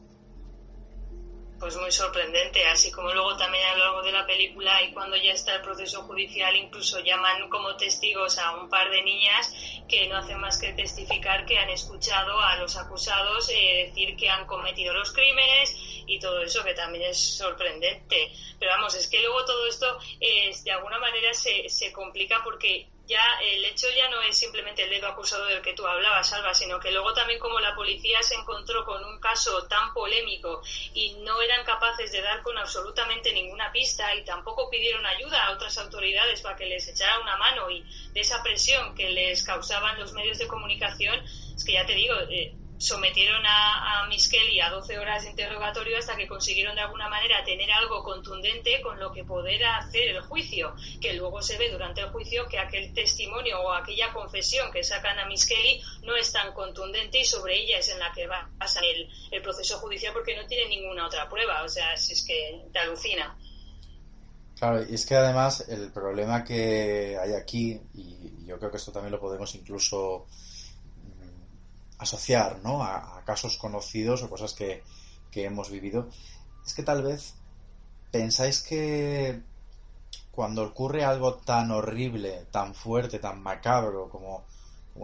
Pues muy sorprendente, así como luego también a lo largo de la película y cuando ya está el proceso judicial incluso llaman como testigos a un par de niñas que no hacen más que testificar que han escuchado a los acusados decir que han cometido los crímenes y todo eso, que también es sorprendente. Pero vamos, es que luego todo esto de alguna manera se complica porque ya el hecho ya no es simplemente el dedo acusado del que tú hablabas, Alba, sino que luego también como la policía se encontró con un caso tan polémico y no eran capaces de dar con absolutamente ninguna pista y tampoco pidieron ayuda a otras autoridades para que les echara una mano, y de esa presión que les causaban los medios de comunicación, es que ya te digo, sometieron a Miss Kelly a 12 horas de interrogatorio hasta que consiguieron de alguna manera tener algo contundente con lo que poder hacer el juicio, que luego se ve durante el juicio que aquel testimonio o aquella confesión que sacan a Miss Kelly no es tan contundente y sobre ella es en la que pasa el proceso judicial porque no tiene ninguna otra prueba. O sea, si es que te alucina. Claro, y es que además el problema que hay aquí, y yo creo que esto también lo podemos incluso asociar, ¿no?, a casos conocidos o cosas que hemos vivido, es que tal vez pensáis que cuando ocurre algo tan horrible, tan fuerte, tan macabro como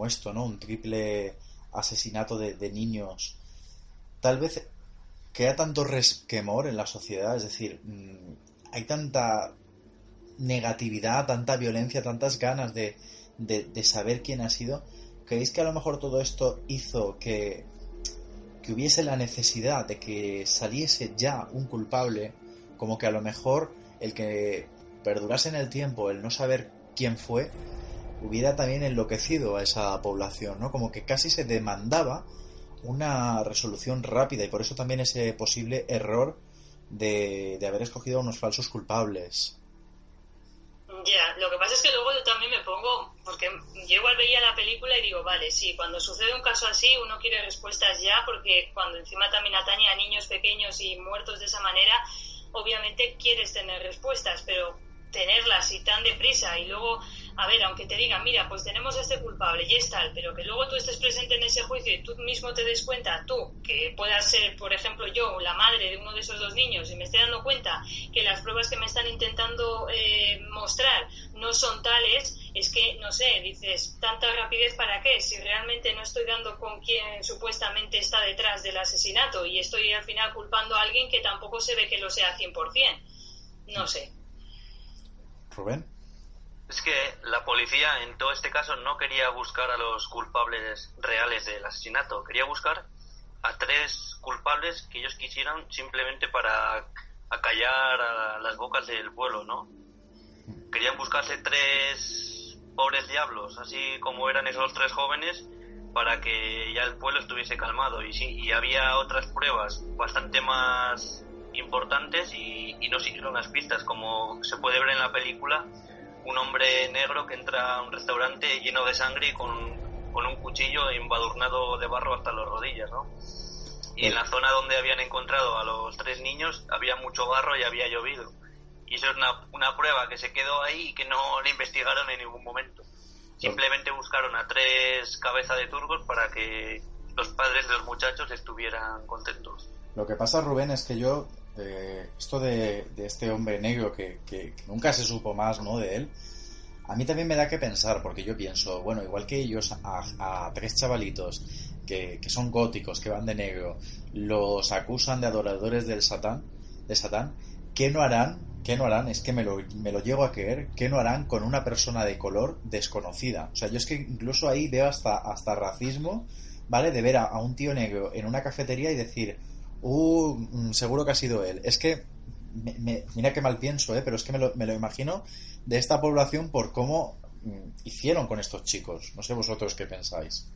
esto, ¿no?, un triple asesinato de niños, tal vez crea tanto resquemor en la sociedad, es decir, hay tanta negatividad, tanta violencia, tantas ganas de saber quién ha sido. ¿Creéis que a lo mejor todo esto hizo que hubiese la necesidad de que saliese ya un culpable? Como que a lo mejor el que perdurase en el tiempo, el no saber quién fue, hubiera también enloquecido a esa población, ¿no? Como que casi se demandaba una resolución rápida, y por eso también ese posible error de haber escogido a unos falsos culpables. Ya, lo que pasa es que luego yo también me pongo, porque yo igual veía la película y digo, vale, sí, cuando sucede un caso así uno quiere respuestas ya, porque cuando encima también atañe a niños pequeños y muertos de esa manera, obviamente quieres tener respuestas, pero tenerlas y tan deprisa y luego, a ver, aunque te digan, mira, pues tenemos a este culpable y es tal, pero que luego tú estés presente en ese juicio y tú mismo te des cuenta, tú, que puedas ser, por ejemplo, yo, la madre de uno de esos 2 niños, y me estoy dando cuenta que las pruebas que me están intentando mostrar no son tales, es que, no sé, dices, tanta rapidez para qué, si realmente no estoy dando con quién supuestamente está detrás del asesinato y estoy al final culpando a alguien que tampoco se ve que lo sea 100%. No sé. Rubén. Es que la policía en todo este caso no quería buscar a los culpables reales del asesinato, quería buscar a 3 culpables que ellos quisieran simplemente para acallar a las bocas del pueblo, ¿no? Querían buscarse 3 pobres diablos, así como eran esos 3 jóvenes, para que ya el pueblo estuviese calmado. Y sí, y había otras pruebas bastante más importantes y no siguieron las pistas, como se puede ver en la película, un hombre negro que entra a un restaurante lleno de sangre y con un cuchillo embadurnado de barro hasta las rodillas, ¿no? Y en la zona donde habían encontrado a los 3 niños había mucho barro y había llovido. Y eso es una prueba que se quedó ahí y que no le investigaron en ningún momento. Simplemente buscaron a 3 cabezas de turcos para que los padres de los muchachos estuvieran contentos. Lo que pasa, Rubén, es que yo, esto de este hombre negro que nunca se supo más, ¿no?, de él, a mí también me da que pensar, porque yo pienso, bueno, igual que ellos a 3 chavalitos que son góticos, que van de negro, los acusan de adoradores de Satán, ¿qué no harán? Es que me lo llego a creer, ¿qué no harán con una persona de color desconocida? O sea, yo es que incluso ahí veo hasta racismo, ¿vale? De ver a un tío negro en una cafetería y decir, seguro que ha sido él. Es que, mira qué mal pienso, pero es que me lo imagino de esta población por cómo hicieron con estos chicos. No sé vosotros qué pensáis.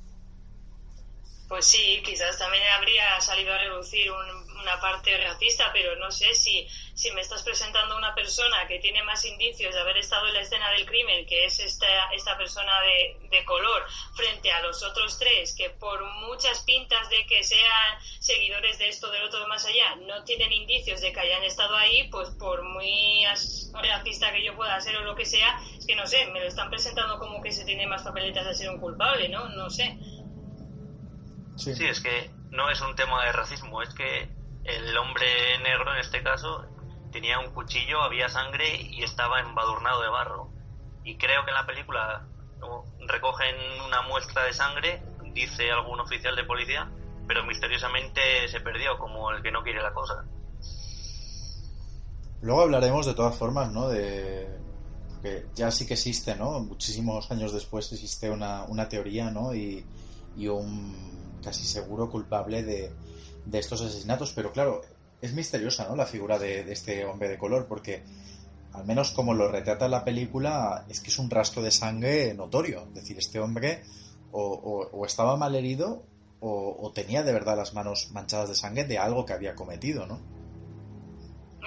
Pues sí, quizás también habría salido a relucir una parte racista, pero no sé si me estás presentando una persona que tiene más indicios de haber estado en la escena del crimen, que es esta persona de color, frente a los otros 3, que por muchas pintas de que sean seguidores de esto, del otro, más allá, no tienen indicios de que hayan estado ahí, pues por muy racista que yo pueda ser o lo que sea, es que no sé, me lo están presentando como que se tiene más papeletas de ser un culpable, ¿no? No sé. Sí, es que no es un tema de racismo, es que el hombre negro en este caso tenía un cuchillo, había sangre y estaba embadurnado de barro. Y creo que en la película recogen una muestra de sangre, dice algún oficial de policía, pero misteriosamente se perdió, como el que no quiere la cosa. Luego hablaremos de todas formas, ¿no? Porque ya sí que existe, ¿no? Muchísimos años después existe una teoría, ¿no? Y un casi seguro culpable de estos asesinatos, pero claro, es misteriosa, ¿no?, la figura de este hombre de color, porque al menos como lo retrata la película, es que es un rastro de sangre notorio. Es decir, este hombre o estaba mal herido o tenía de verdad las manos manchadas de sangre de algo que había cometido, ¿no?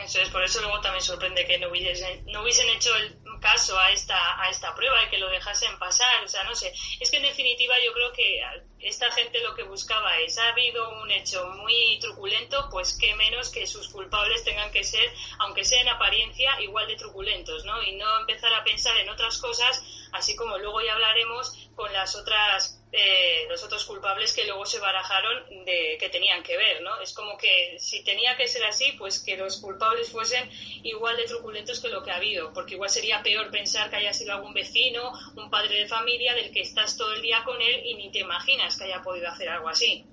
Eso es, por eso luego también sorprende que no hubiesen hecho el caso a esta prueba y que lo dejasen pasar. O sea, no sé, es que en definitiva yo creo que esta gente lo que buscaba es, ha habido un hecho muy truculento, pues qué menos que sus culpables tengan que ser, aunque sea en apariencia, igual de truculentos, ¿no? Y no empezar a pensar en otras cosas, así como luego ya hablaremos con los otros culpables que luego se barajaron de que tenían que ver, ¿no? Es como que si tenía que ser así, pues que los culpables fuesen igual de truculentos que lo que ha habido, porque igual sería peor pensar que haya sido algún vecino, un padre de familia del que estás todo el día con él y ni te imaginas que haya podido hacer algo así.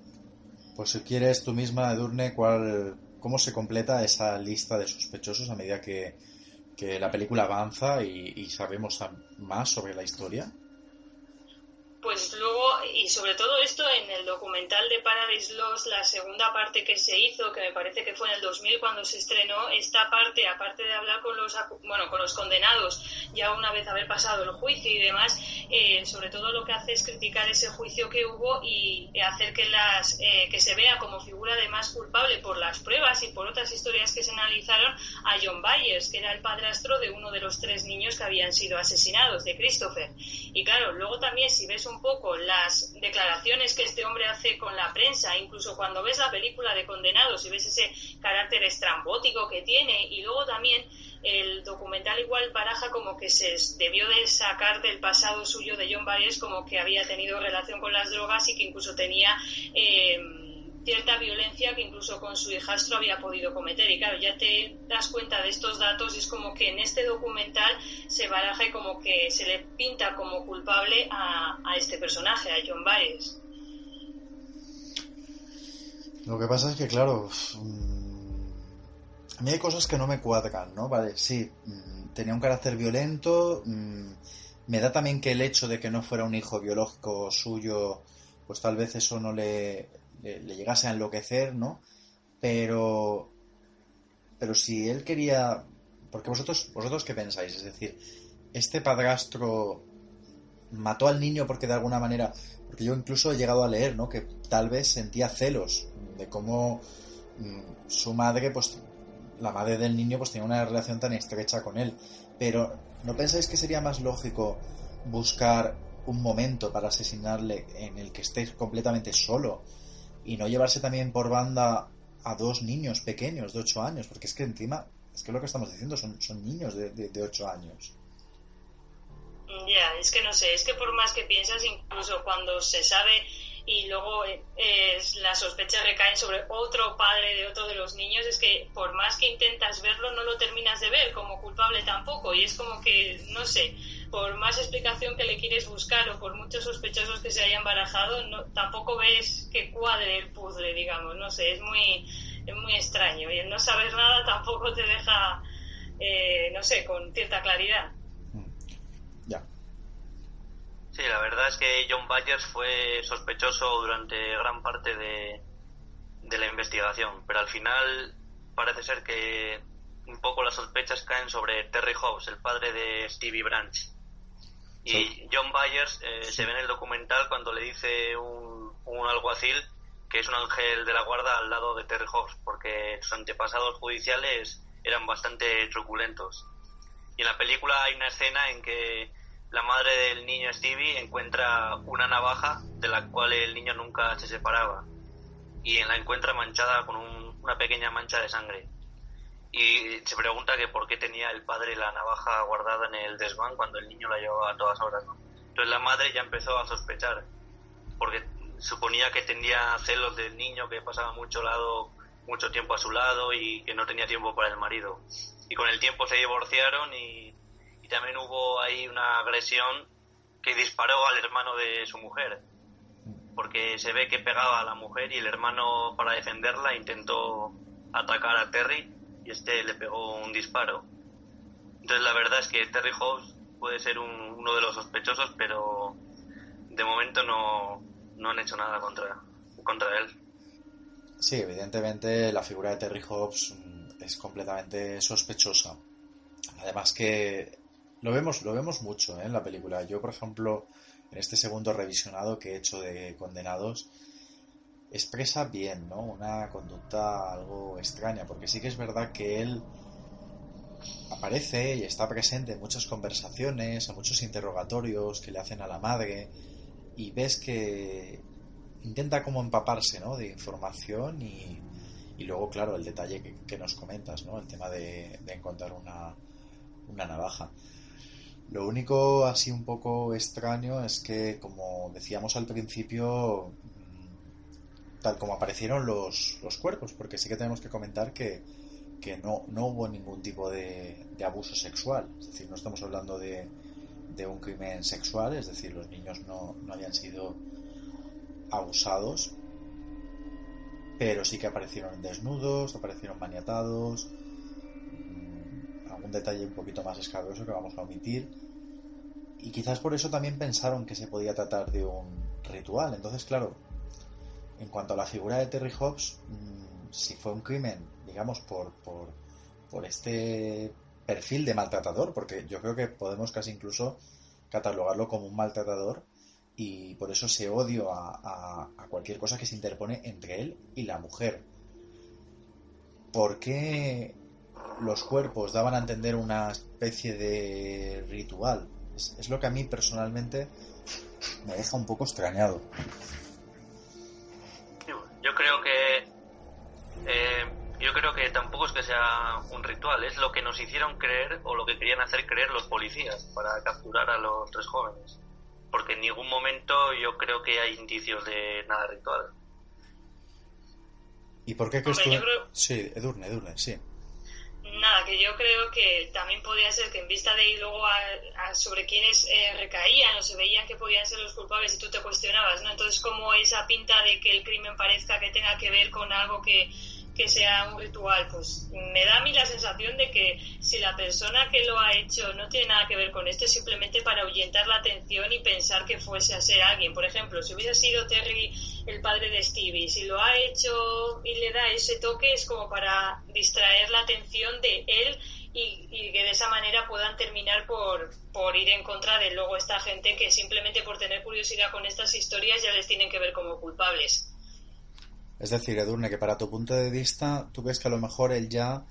Pues si quieres tú misma, Edurne, ¿cómo se completa esa lista de sospechosos a medida que la película avanza y sabemos más sobre la historia? Pues luego, y sobre todo esto en el documental de Paradise Lost, la segunda parte que se hizo, que me parece que fue en el 2000 cuando se estrenó, esta parte, aparte de hablar con los condenados, ya una vez haber pasado el juicio y demás, sobre todo lo que hace es criticar ese juicio que hubo y hacer que se vea como figura de más culpable por las pruebas y por otras historias que se analizaron a John Byers, que era el padrastro de uno de los 3 niños que habían sido asesinados, de Christopher. Y claro, luego también si ves un poco las declaraciones que este hombre hace con la prensa, incluso cuando ves la película de Condenados y ves ese carácter estrambótico que tiene, y luego también el documental igual baraja como que se debió de sacar del pasado suyo de John Byers como que había tenido relación con las drogas y que incluso tenía cierta violencia que incluso con su hijastro había podido cometer. Y claro, ya te das cuenta de estos datos y es como que en este documental se baraja y como que se le pinta como culpable a este personaje, a John Byers. Lo que pasa es que, claro, a mí hay cosas que no me cuadran, ¿no? Vale, sí, tenía un carácter violento. Me da también que el hecho de que no fuera un hijo biológico suyo, pues tal vez eso no le llegase a enloquecer, ¿no? Pero si él quería... Porque vosotros ¿qué pensáis? Es decir, este padrastro mató al niño porque de alguna manera... Porque yo incluso he llegado a leer, ¿no? Que tal vez sentía celos de cómo su madre, pues la madre del niño, pues tenía una relación tan estrecha con él. Pero ¿no pensáis que sería más lógico buscar un momento para asesinarle en el que estéis completamente solo y no llevarse también por banda a 2 niños pequeños de 8 años? Porque es que encima, es que lo que estamos diciendo son niños de 8 años. Ya, es que no sé, es que por más que piensas, incluso cuando se sabe y luego las sospechas recaen sobre otro padre de otro de los niños, es que por más que intentas verlo no lo terminas de ver como culpable tampoco, y es como que, no sé, por más explicación que le quieres buscar o por muchos sospechosos que se hayan barajado, tampoco ves que cuadre el puzzle, digamos, no sé, es muy extraño, y el no saber nada tampoco te deja, no sé, con cierta claridad. Ya. Sí, la verdad es que John Byers fue sospechoso durante gran parte de la investigación, pero al final parece ser que un poco las sospechas caen sobre Terry Hobbs, el padre de Stevie Branch. Y sí. John Byers se ve en el documental cuando le dice un alguacil que es un ángel de la guarda al lado de Terry Hobbs, porque sus antepasados judiciales eran bastante truculentos. Y en la película hay una escena en que la madre del niño Stevie encuentra una navaja de la cual el niño nunca se separaba, y la encuentra manchada con una pequeña mancha de sangre, y se pregunta que por qué tenía el padre la navaja guardada en el desván cuando el niño la llevaba a todas horas, ¿no? Entonces la madre ya empezó a sospechar, porque suponía que tenía celos del niño, que pasaba mucho tiempo a su lado y que no tenía tiempo para el marido, y con el tiempo se divorciaron y también hubo ahí una agresión que disparó al hermano de su mujer, porque se ve que pegaba a la mujer y el hermano, para defenderla, intentó atacar a Terry y este le pegó un disparo. Entonces la verdad es que Terry Hobbs puede ser uno de los sospechosos, pero de momento no han hecho nada contra él. Sí, evidentemente la figura de Terry Hobbs es completamente sospechosa. Además que lo vemos mucho en la película. Yo, por ejemplo, en este segundo revisionado que he hecho de Condenados, expresa bien, ¿no? Una conducta algo extraña, porque sí que es verdad que él aparece y está presente en muchas conversaciones, en muchos interrogatorios que le hacen a la madre, y ves que intenta como empaparse, ¿no?, de información, y luego, claro, el detalle que nos comentas, ¿no?, el tema de encontrar una navaja. Lo único así un poco extraño es que, como decíamos al principio, tal como aparecieron los cuerpos, porque sí que tenemos que comentar que no hubo ningún tipo de abuso sexual, es decir, no estamos hablando de un crimen sexual, es decir, los niños no habían sido abusados, pero sí que aparecieron desnudos, aparecieron maniatados, algún detalle un poquito más escabroso que vamos a omitir, y quizás por eso también pensaron que se podía tratar de un ritual. Entonces, claro, en cuanto a la figura de Terry Hobbs, si fue un crimen, digamos, por este perfil de maltratador, porque yo creo que podemos casi incluso catalogarlo como un maltratador, y por eso ese odio a cualquier cosa que se interpone entre él y la mujer. ¿Por qué los cuerpos daban a entender una especie de ritual? Es lo que a mí personalmente me deja un poco extrañado. Yo creo que tampoco es que sea un ritual, es lo que nos hicieron creer o lo que querían hacer creer los policías para capturar a los 3 jóvenes, porque en ningún momento yo creo que hay indicios de nada ritual. ¿Y por qué crees tú? Sí, Edurne, sí. Nada, que yo creo que también podría ser que en vista de ir luego a sobre quiénes recaían o se veían que podían ser los culpables y tú te cuestionabas, ¿no? Entonces, como esa pinta de que el crimen parezca que tenga que ver con algo que que sea un ritual? Pues me da a mí la sensación de que si la persona que lo ha hecho no tiene nada que ver con esto, es simplemente para ahuyentar la atención y pensar que fuese a ser alguien. Por ejemplo, si hubiese sido Terry el padre de Stevie, si lo ha hecho y le da ese toque, es como para distraer la atención de él y que de esa manera puedan terminar por ir en contra de luego esta gente que simplemente por tener curiosidad con estas historias ya les tienen que ver como culpables. Es decir, Edurne, que para tu punto de vista, tú ves que a lo mejor él ya,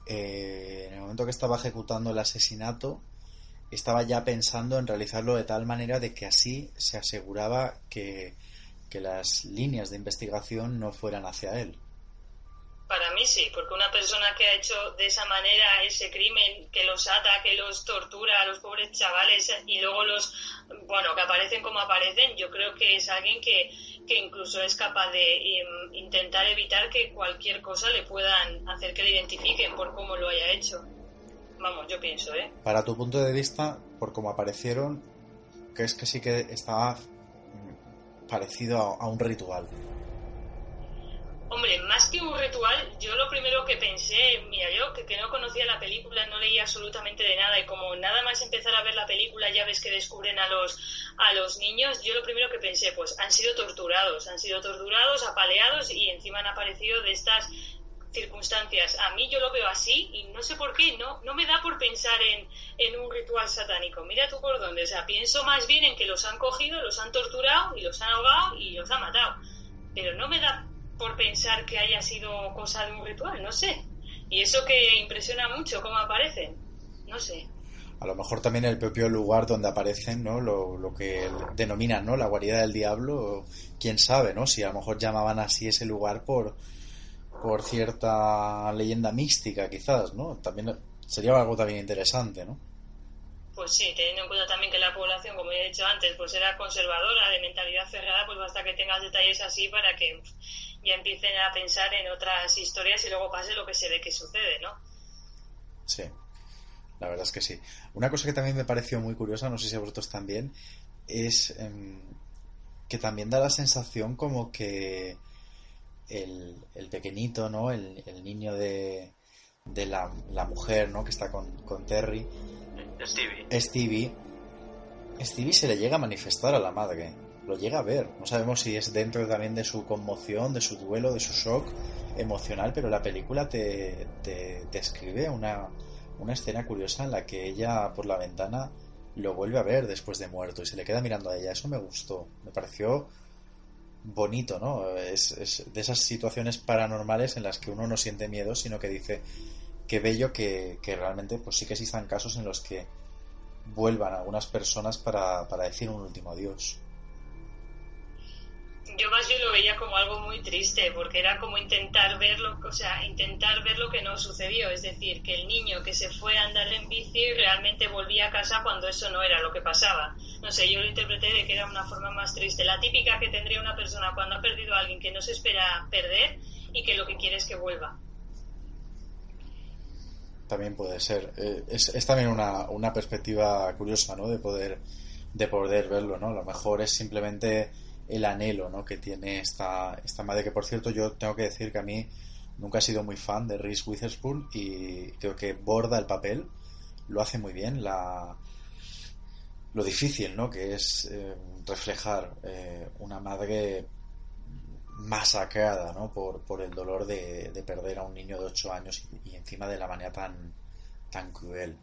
en el momento que estaba ejecutando el asesinato, estaba ya pensando en realizarlo de tal manera de que así se aseguraba que las líneas de investigación no fueran hacia él. Para mí sí, porque una persona que ha hecho de esa manera ese crimen, que los ata, que los tortura a los pobres chavales y luego que aparecen como aparecen, yo creo que es alguien que incluso es capaz de intentar evitar que cualquier cosa le puedan hacer que le identifiquen por cómo lo haya hecho. Vamos, yo pienso, Para tu punto de vista, por cómo aparecieron, ¿crees que sí que estaba parecido a un ritual? Hombre, más que un ritual, yo lo primero que pensé, mira, yo que no conocía la película, no leía absolutamente de nada, y como nada más empezar a ver la película ya ves que descubren a los niños, yo lo primero que pensé, pues han sido torturados, apaleados y encima han aparecido de estas circunstancias. A mí yo lo veo así y no sé por qué, no me da por pensar en un ritual satánico. Mira tú por dónde, o sea, pienso más bien en que los han cogido, los han torturado y los han ahogado y los han matado, pero no me da por pensar que haya sido cosa de un ritual, no sé. Y eso que impresiona mucho cómo aparecen, no sé. A lo mejor también el propio lugar donde aparecen, ¿no? Lo que denominan, ¿no? La guarida del diablo, quién sabe, ¿no? Si a lo mejor llamaban así ese lugar por cierta leyenda mística, quizás, ¿no? También sería algo también interesante, ¿no? Pues sí, teniendo en cuenta también que la población, como he dicho antes, pues era conservadora, de mentalidad cerrada, pues basta que tengas detalles así para que ya empiecen a pensar en otras historias y luego pase lo que se ve que sucede, ¿no? Sí, la verdad es que sí. Una cosa que también me pareció muy curiosa, no sé si a vosotros también, es que también da la sensación como que el pequeñito, ¿no? El niño de la mujer, ¿no? Que está con Terry, Stevie se le llega a manifestar a la madre, lo llega a ver. No sabemos si es dentro también de su conmoción, de su duelo, de su shock emocional, pero la película te describe una escena curiosa en la que ella por la ventana lo vuelve a ver después de muerto y se le queda mirando a ella. Eso me gustó, me pareció bonito, ¿no? Es de esas situaciones paranormales en las que uno no siente miedo, sino que dice qué bello que realmente pues sí que existan casos en los que vuelvan algunas personas para decir un último adiós. Yo más bien lo veía como algo muy triste, porque era como intentar ver lo que no sucedió, es decir, que el niño que se fue a andar en bici realmente volvía a casa cuando eso no era lo que pasaba. No sé, yo lo interpreté de que era una forma más triste, la típica que tendría una persona cuando ha perdido a alguien que no se espera perder y que lo que quiere es que vuelva. También puede ser. Es también una perspectiva curiosa, ¿no? De poder verlo, ¿no? A lo mejor es simplemente el anhelo, ¿no? Que tiene esta madre, que por cierto yo tengo que decir que a mí nunca he sido muy fan de Reese Witherspoon y creo que borda el papel, lo hace muy bien, lo difícil, ¿no? Que es reflejar una madre masacrada, ¿no? por el dolor de perder a un niño de 8 años y encima de la manera tan cruel.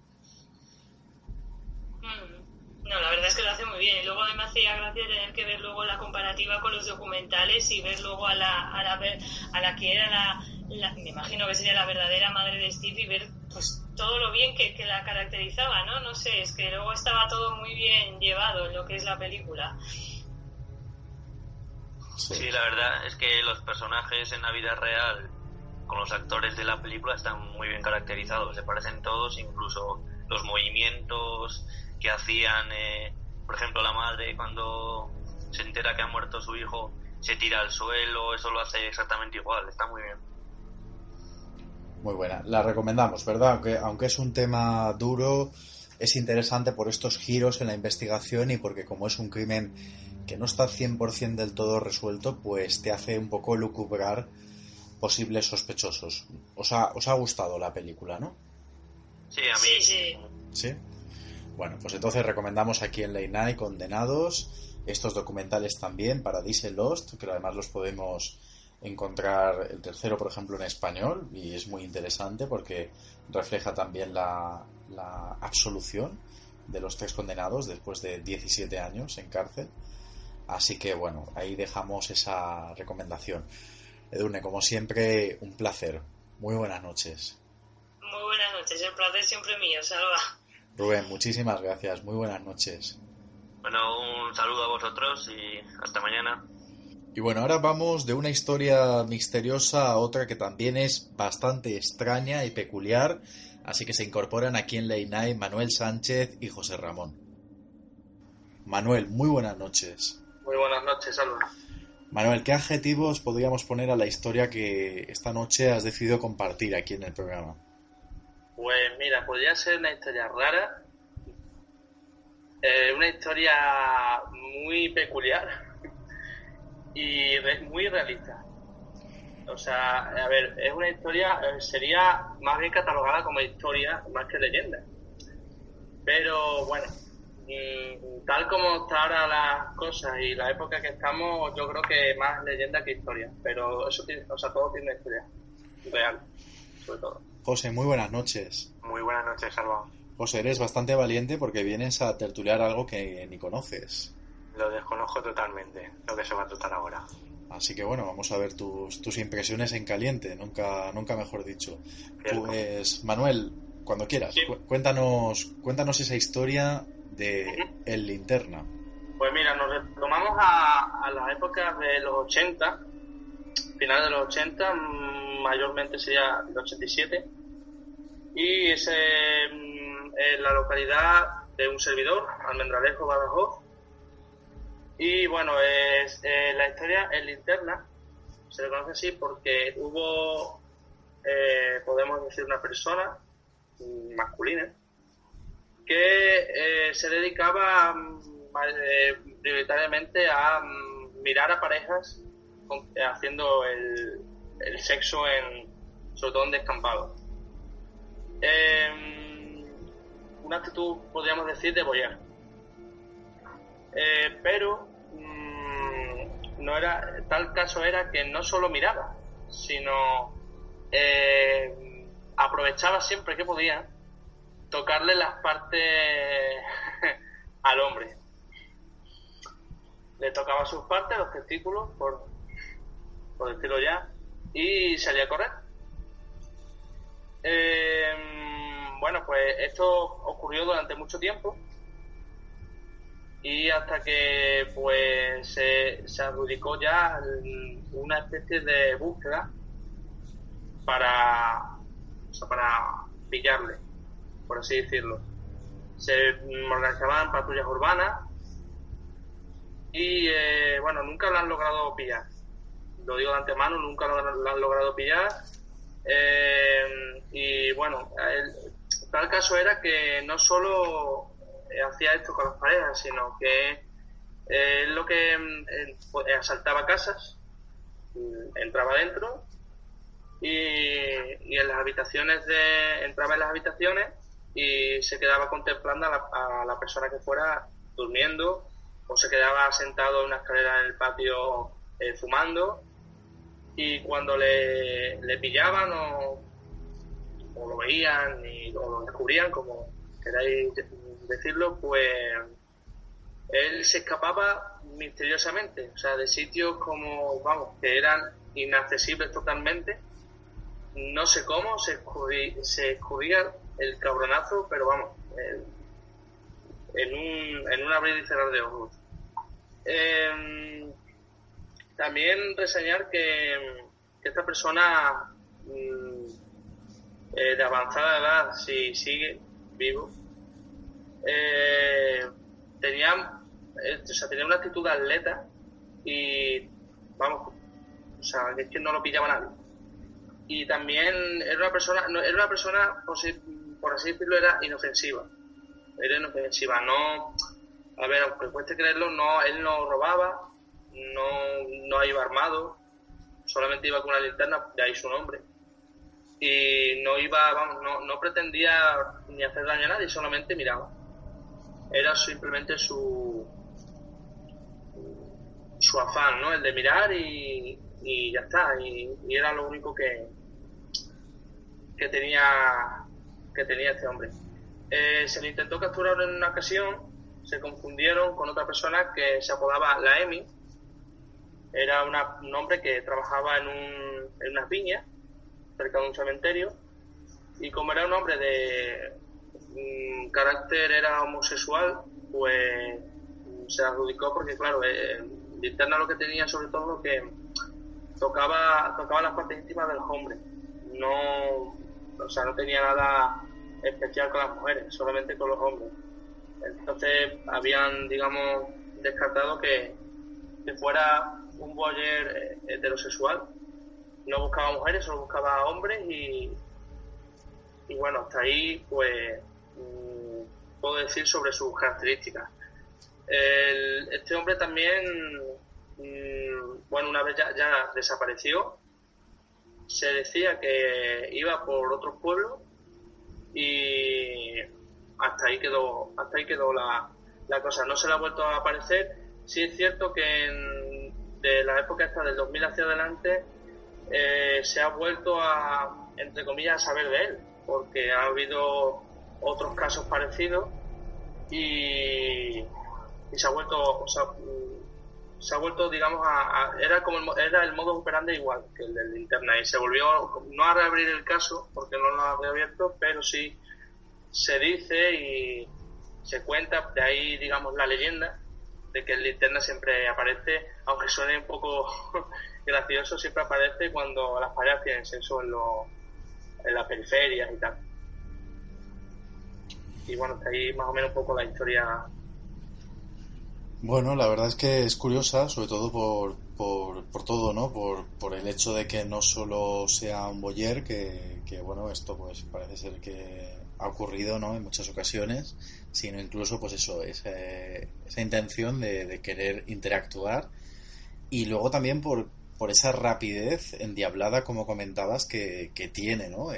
No, la verdad es que lo hace muy bien. Y luego me hacía gracia tener que ver luego la comparativa con los documentales y ver luego a la que era me imagino que sería la verdadera madre de Steve y ver pues todo lo bien que la caracterizaba, ¿no? No sé, es que luego estaba todo muy bien llevado en lo que es la película. Sí, la verdad es que los personajes en la vida real con los actores de la película están muy bien caracterizados, se parecen todos, incluso los movimientos que hacían, por ejemplo la madre cuando se entera que ha muerto su hijo se tira al suelo, eso lo hace exactamente igual, está muy bien. Muy buena, la recomendamos, ¿verdad? Aunque es un tema duro, es interesante por estos giros en la investigación y porque como es un crimen que no está 100% del todo resuelto, pues te hace un poco lucubrar posibles sospechosos. Os ha gustado la película, ¿no? Sí, a mí. Sí. ¿Sí? Bueno, pues entonces recomendamos aquí en Late Night Condenados, estos documentales también, Paradise Lost, que además los podemos encontrar, el tercero por ejemplo en español, y es muy interesante porque refleja también la absolución de los 3 condenados después de 17 años en cárcel. Así que bueno, ahí dejamos esa recomendación. Edurne, como siempre, un placer. Muy buenas noches. Muy buenas noches, el placer siempre mío, Salva. Rubén, muchísimas gracias. Muy buenas noches. Bueno, un saludo a vosotros y hasta mañana. Y bueno, ahora vamos de una historia misteriosa a otra que también es bastante extraña y peculiar, así que se incorporan aquí en Late Night Manuel Sánchez y José Ramón. Manuel, muy buenas noches. Muy buenas noches, Salva. Manuel, ¿qué adjetivos podríamos poner a la historia que esta noche has decidido compartir aquí en el programa? Pues mira, podría ser una historia rara, una historia muy peculiar y muy realista. O sea, a ver, es una historia, sería más bien catalogada como historia más que leyenda. Pero bueno, tal como está ahora las cosas y la época que estamos, yo creo que más leyenda que historia. Pero eso tiene, o sea, todo tiene una historia real, sobre todo. José, muy buenas noches. Muy buenas noches, Salva. José, eres bastante valiente porque vienes a tertuliar algo que ni conoces. Lo desconozco totalmente, lo que se va a tratar ahora. Así que bueno, vamos a ver tus impresiones en caliente, nunca mejor dicho. Pues Manuel, cuando quieras, sí. cuéntanos esa historia de El Linterna. Pues mira, nos retomamos a las épocas de los 80, finales de los 80, mayormente sería el 87, y es en la localidad de un servidor, Almendralejo, Badajoz. Y bueno, es la historia El Linterna, se le conoce así porque hubo, podemos decir, una persona masculina que se dedicaba prioritariamente a mirar a parejas haciendo el sexo sobre todo en descampado. Una actitud, podríamos decir, de voyeur. Pero no era, tal caso era que no solo miraba, sino aprovechaba siempre que podía tocarle las partes al hombre. Le tocaba sus partes, los testículos, por decirlo ya, y salía a correr. Bueno, pues esto ocurrió durante mucho tiempo y hasta que pues se adjudicó ya una especie de búsqueda para pillarle, por así decirlo. Se organizaban patrullas urbanas y bueno, nunca lo han logrado pillar. Lo digo de antemano, nunca lo han logrado pillar. Y bueno, tal caso era que no solo hacía esto con las parejas, sino que lo que asaltaba casas, entraba dentro y en las habitaciones entraba en las habitaciones y se quedaba contemplando a la persona que fuera durmiendo, o se quedaba sentado en una escalera en el patio fumando, y cuando le pillaban o lo veían o lo descubrían, como queráis decirlo, pues él se escapaba misteriosamente, o sea, de sitios como, vamos, que eran inaccesibles totalmente. No sé cómo se escurría el cabronazo, pero vamos, en un abrir y cerrar de ojos. También reseñar que esta persona de avanzada edad, si sigue vivo, tenía una actitud de atleta y, vamos, o sea, es que no lo pillaba nadie. Y también era una persona por así decirlo, era inofensiva. No, a ver, aunque cueste creerlo, no, él no robaba, no iba armado, solamente iba con una linterna, de ahí su nombre. Y no iba, vamos, no pretendía ni hacer daño a nadie, solamente miraba. Era simplemente su afán, ¿no? El de mirar y ya está. Y era lo único que tenía este hombre. Se le intentó capturar en una ocasión, se confundieron con otra persona que se apodaba La Emi. Era un hombre que trabajaba en unas viñas cerca de un cementerio, y como era un hombre de carácter era homosexual, pues se adjudicó porque claro, Linterna lo que tenía sobre todo que tocaba las partes íntimas de los hombres, no tenía nada especial con las mujeres, solamente con los hombres. Entonces habían, digamos, descartado que fuera un voyeur heterosexual. No buscaba mujeres, solo buscaba hombres y bueno, hasta ahí pues puedo decir sobre sus características. Este hombre también, una vez ya desapareció. Se decía que iba por otros pueblos y hasta ahí quedó la cosa. No se le ha vuelto a aparecer. Sí es cierto que de la época esta del 2000 hacia adelante se ha vuelto a, entre comillas, a saber de él, porque ha habido otros casos parecidos y se ha vuelto, digamos, era el modus operandi igual que el del Linterna, y se volvió no a reabrir el caso porque no lo ha reabierto, pero sí se dice y se cuenta, de ahí, digamos, la leyenda de que el Linterna siempre aparece, aunque suene un poco gracioso, siempre aparece cuando las parejas tienen sexo en las periferias y tal. Y bueno, está ahí más o menos un poco la historia. Bueno, la verdad es que es curiosa, sobre todo por todo, ¿no? Por el hecho de que no solo sea un voyeur, que bueno, esto pues parece ser que ha ocurrido, ¿no? En muchas ocasiones, sino incluso pues eso, esa intención de querer interactuar, y luego también por esa rapidez endiablada, como comentabas, que tiene, ¿no?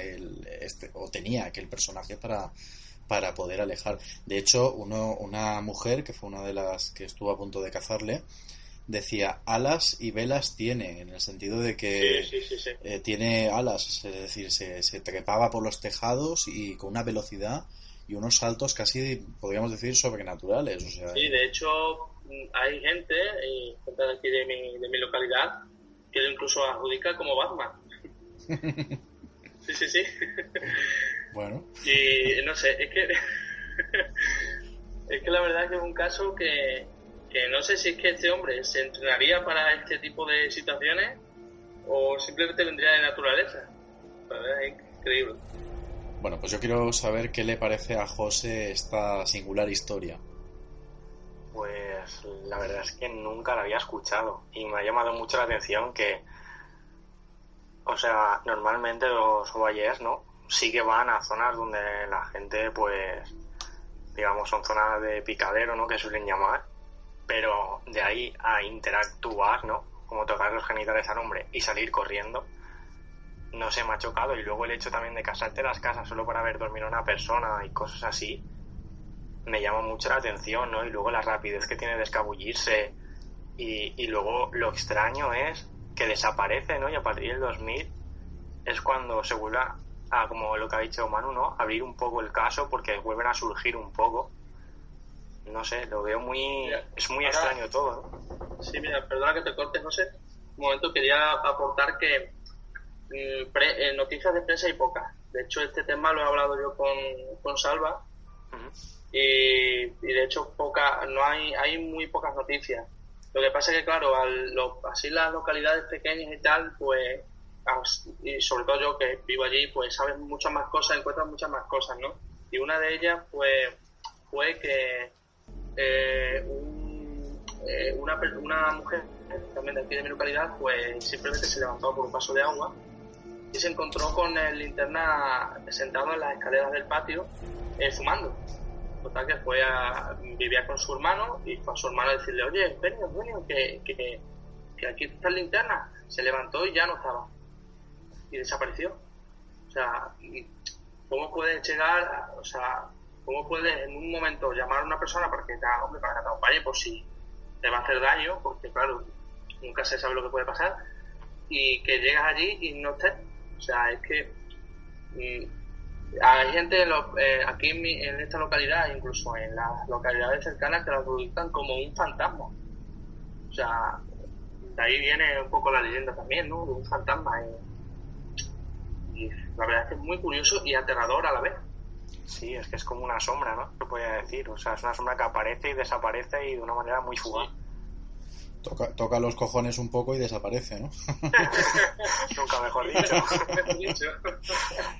O tenía aquel personaje para poder alejar. De hecho, una mujer, que fue una de las que estuvo a punto de cazarle, decía alas y velas tiene, en el sentido de que sí. Tiene alas, es decir, se trepaba por los tejados y con una velocidad y unos saltos casi, podríamos decir, sobrenaturales. O sea, sí, de hecho hay gente, y gente de aquí de mi localidad, que lo incluso adjudica como Batman. Sí. Bueno. Y no sé, es que la verdad es que es un caso que no sé si es que este hombre se entrenaría para este tipo de situaciones o simplemente vendría de naturaleza. La verdad es increíble. Bueno, pues yo quiero saber qué le parece a José esta singular historia. Pues la verdad es que nunca la había escuchado y me ha llamado mucho la atención que, o sea, normalmente los voyeurs, ¿no? Sí que van a zonas donde la gente, pues, digamos, son zonas de picadero, ¿no? Que suelen llamar, pero de ahí a interactuar, ¿no? Como tocar los genitales al hombre y salir corriendo, no sé, me ha chocado. Y luego el hecho también de casarte las casas solo para ver dormir a una persona y cosas así, me llama mucho la atención, ¿no? Y luego la rapidez que tiene de escabullirse y luego lo extraño es que desaparece, ¿no? Y a partir del 2000 es cuando se vuelve a, como lo que ha dicho Manu, ¿no? Abrir un poco el caso porque vuelven a surgir un poco. No sé, lo veo es muy extraño todo, ¿no? Sí, mira, perdona que te corte, José. Un momento, quería aportar que noticias de prensa hay pocas. De hecho, este tema lo he hablado yo con Salva. Uh-huh. Y de hecho hay muy pocas noticias. Lo que pasa es que, claro, así las localidades pequeñas y tal, pues, y sobre todo yo que vivo allí, pues sabes muchas más cosas, encuentras muchas más cosas, ¿no? Y una de ellas, pues, fue que una mujer también de aquí de mi localidad, pues simplemente se levantó por un vaso de agua y se encontró con el Linterna sentado en las escaleras del patio fumando. Total, que vivía con su hermano y fue a su hermano a decirle: oye, Eugenio, que que aquí está la linterna. Se levantó y ya no estaba. Y desapareció. O sea, ¿cómo puedes llegar, cómo puedes en un momento llamar a una persona para que te acompañe por si te va a hacer daño? Porque claro, nunca se sabe lo que puede pasar. Y que llegas allí y no estés. O sea, es que hay gente aquí en esta localidad, incluso en las localidades cercanas, que la ubican como un fantasma. O sea, de ahí viene un poco la leyenda también, ¿no? De un fantasma. Y la verdad es que es muy curioso y aterrador a la vez. Sí, es que es como una sombra, ¿no? Se podría decir. O sea, es una sombra que aparece y desaparece y de una manera muy fugaz. Sí. Toca los cojones un poco y desaparece, ¿no? Nunca mejor dicho.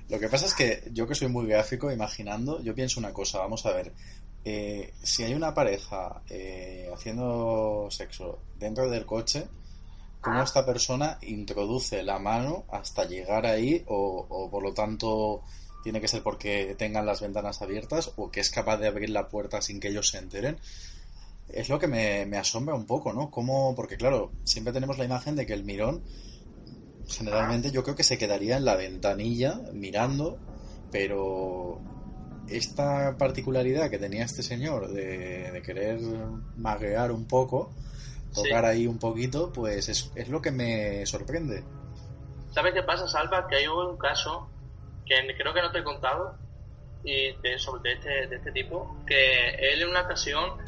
Lo que pasa es que yo, que soy muy gráfico, imaginando, yo pienso una cosa, vamos a ver. Si hay una pareja haciendo sexo dentro del coche, ¿cómo esta persona introduce la mano hasta llegar ahí? O por lo tanto tiene que ser porque tengan las ventanas abiertas, o que es capaz de abrir la puerta sin que ellos se enteren. Es lo que me asombra un poco, ¿no? Porque claro, siempre tenemos la imagen de que el mirón generalmente yo creo que se quedaría en la ventanilla mirando, pero esta particularidad que tenía este señor de querer maguear un poco, tocar ahí un poquito, pues es lo que me sorprende. ¿Sabes qué pasa, Salva? Que hay un caso que creo que no te he contado de este tipo, que él en una ocasión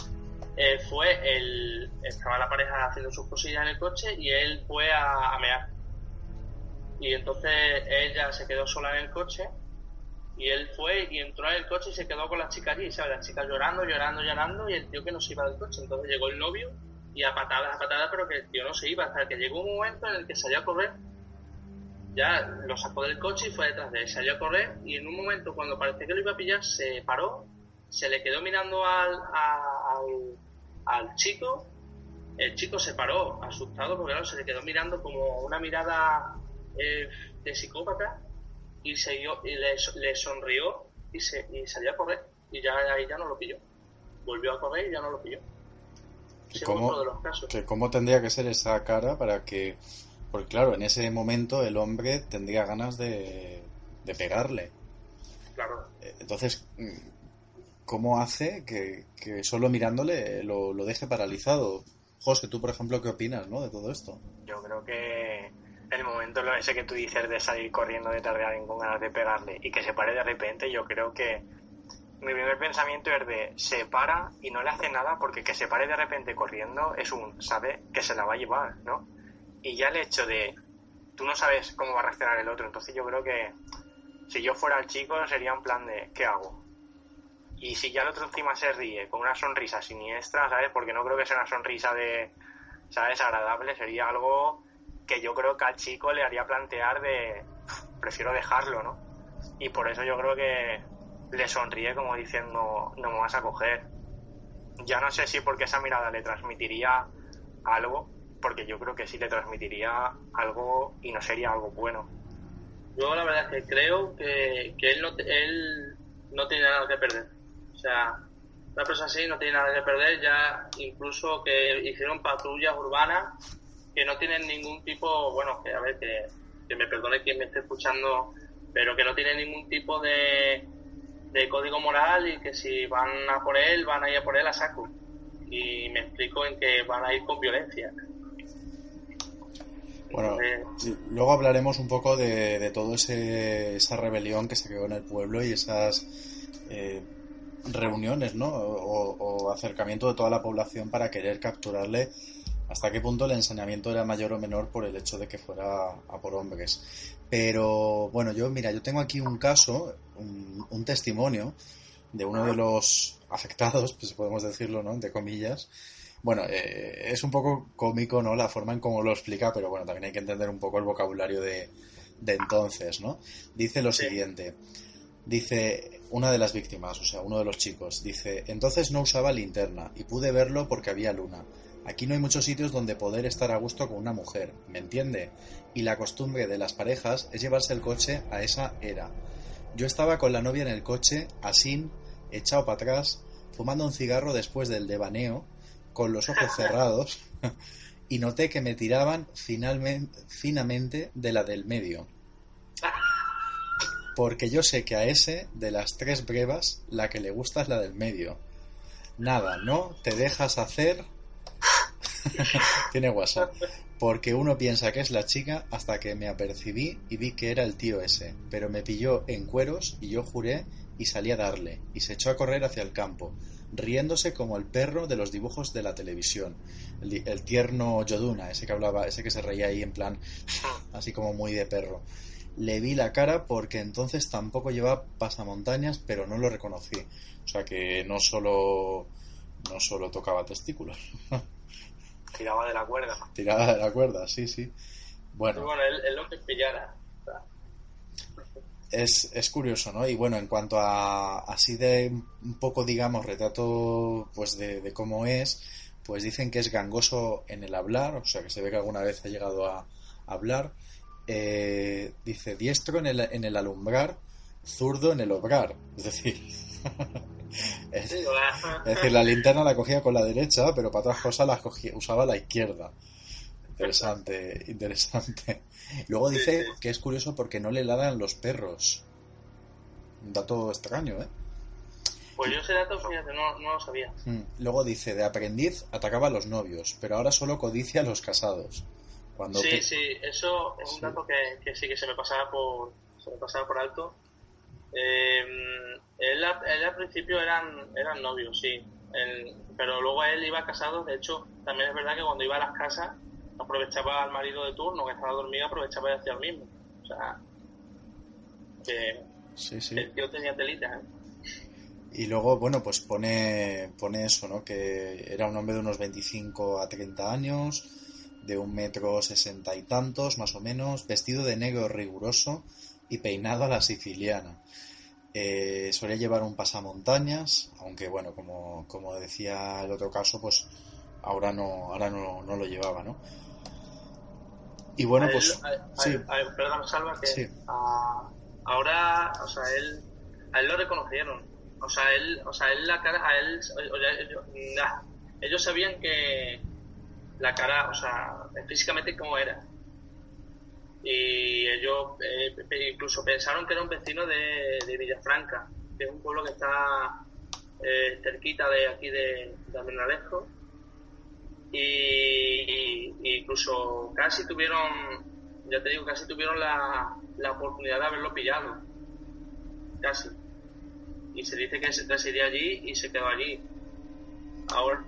estaba la pareja haciendo sus cosillas en el coche y él fue a mear. Y entonces ella se quedó sola en el coche y él fue y entró en el coche y se quedó con las chicas allí, ¿sabes? Las chicas llorando y el tío que no se iba del coche. Entonces llegó el novio y a patadas, pero que el tío no se iba, hasta que llegó un momento en el que salió a correr. Ya lo sacó del coche y fue detrás de él, salió a correr y en un momento, cuando parecía que lo iba a pillar, se paró, se le quedó mirando al chico. El chico se paró asustado porque claro, se le quedó mirando como una mirada de psicópata y le sonrió y salió a correr y ya ahí ya no lo pilló. Volvió a correr y ya no lo pilló. ¿Cómo tendría que ser esa cara para que... Porque claro, en ese momento el hombre tendría ganas de pegarle. Claro. Entonces, ¿cómo hace que solo mirándole lo deje paralizado? José, tú, por ejemplo, ¿qué opinas, no, de todo esto? Yo creo que el momento ese que tú dices de salir corriendo detrás de alguien con ganas de pegarle y que se pare de repente, yo creo que mi primer pensamiento es de se para y no le hace nada, porque que se pare de repente corriendo es sabe que se la va a llevar, ¿no? Y ya el hecho de tú no sabes cómo va a reaccionar el otro, entonces yo creo que si yo fuera el chico sería en plan de ¿qué hago? Y si ya el otro encima se ríe con una sonrisa siniestra, ¿sabes? Porque no creo que sea una sonrisa ¿sabes? Agradable, sería algo que yo creo que al chico le haría plantear prefiero dejarlo, ¿no? Y por eso yo creo que le sonríe como diciendo no me vas a coger. Ya no sé si porque esa mirada le transmitiría algo, porque yo creo que sí le transmitiría algo y no sería algo bueno. Yo la verdad es que creo que él no tiene nada que perder. O sea, una persona así no tiene nada que perder, ya incluso que hicieron patrullas urbanas que no tienen ningún tipo, bueno, que a ver, que me perdone quien me esté escuchando, pero que no tienen ningún tipo de código moral y que si van a por él, van a ir a por él a saco. Y me explico en que van a ir con violencia. Bueno, luego hablaremos un poco de todo esa rebelión que se creó en el pueblo y esas reuniones, ¿no? O acercamiento de toda la población para querer capturarle. Hasta qué punto el ensañamiento era mayor o menor por el hecho de que fuera a por hombres. Pero bueno, yo tengo aquí un caso, un testimonio de uno de los afectados, pues podemos decirlo, ¿no? Entre comillas. Bueno, es un poco cómico, ¿no? La forma en cómo lo explica, pero bueno, también hay que entender un poco el vocabulario de entonces, ¿no? Dice lo siguiente. Dice una de las víctimas, o sea, uno de los chicos, dice: entonces no usaba linterna y pude verlo porque había luna. Aquí no hay muchos sitios donde poder estar a gusto con una mujer, ¿me entiende? Y la costumbre de las parejas es llevarse el coche a esa era. Yo estaba con la novia en el coche, así, echado para atrás, fumando un cigarro después del devaneo, con los ojos cerrados, y noté que me tiraban finamente de la del medio. Porque yo sé que a ese, de las 3 brevas, la que le gusta es la del medio. Nada, ¿no? Te dejas hacer... Tiene WhatsApp. Porque uno piensa que es la chica hasta que me apercibí y vi que era el tío ese. Pero me pilló en cueros y yo juré y salí a darle. Y se echó a correr hacia el campo, riéndose como el perro de los dibujos de la televisión. El tierno Yoduna, ese que hablaba, ese que se reía ahí en plan, así como muy de perro. Le vi la cara porque entonces tampoco llevaba pasamontañas, pero no lo reconocí. O sea que no solo tocaba testículos. Tiraba de la cuerda. Tiraba de la cuerda, sí, sí. Bueno, él lo que pillara. Es curioso, ¿no? Y bueno, en cuanto a así de un poco, digamos, retrato pues de cómo es, pues dicen que es gangoso en el hablar, o sea que se ve que alguna vez ha llegado a hablar. Dice diestro en el alumbrar, zurdo en el obrar, es decir es decir, la linterna la cogía con la derecha, pero para otras cosas usaba la izquierda. Interesante. Luego dice que es curioso porque no le ladran los perros. Un dato extraño, ¿eh? Pues yo ese dato, fíjate, no lo sabía. Luego dice, de aprendiz atacaba a los novios, pero ahora solo codicia a los casados. Sí, eso es un dato que sí que se me pasaba por alto. Él al principio eran novios, sí, pero luego él iba casado. De hecho, también es verdad que cuando iba a las casas aprovechaba al marido de turno que estaba dormido, aprovechaba y hacía lo mismo. O sea, que sí. El tío tenía telita, ¿eh? Y luego, bueno, pues pone eso, ¿no? Que era un hombre de unos 25 a 30 años, de 1,60 m y tantos, más o menos, vestido de negro riguroso y peinado a la siciliana. Solía llevar un pasamontañas, aunque bueno, como decía el otro caso, pues ahora no lo llevaba, ¿no? Y bueno, pues sí. Perdón, Salva, que sí. Ahora, o sea, a él lo reconocieron. O sea, él la cara, ellos sabían que la cara, o sea, físicamente cómo era. Y ellos incluso pensaron que era un vecino de Villafranca, que es un pueblo que está cerquita de aquí de Almenalejo. Y incluso casi tuvieron la oportunidad de haberlo pillado. Casi. Y se dice que residía allí y se quedó allí. Ahora,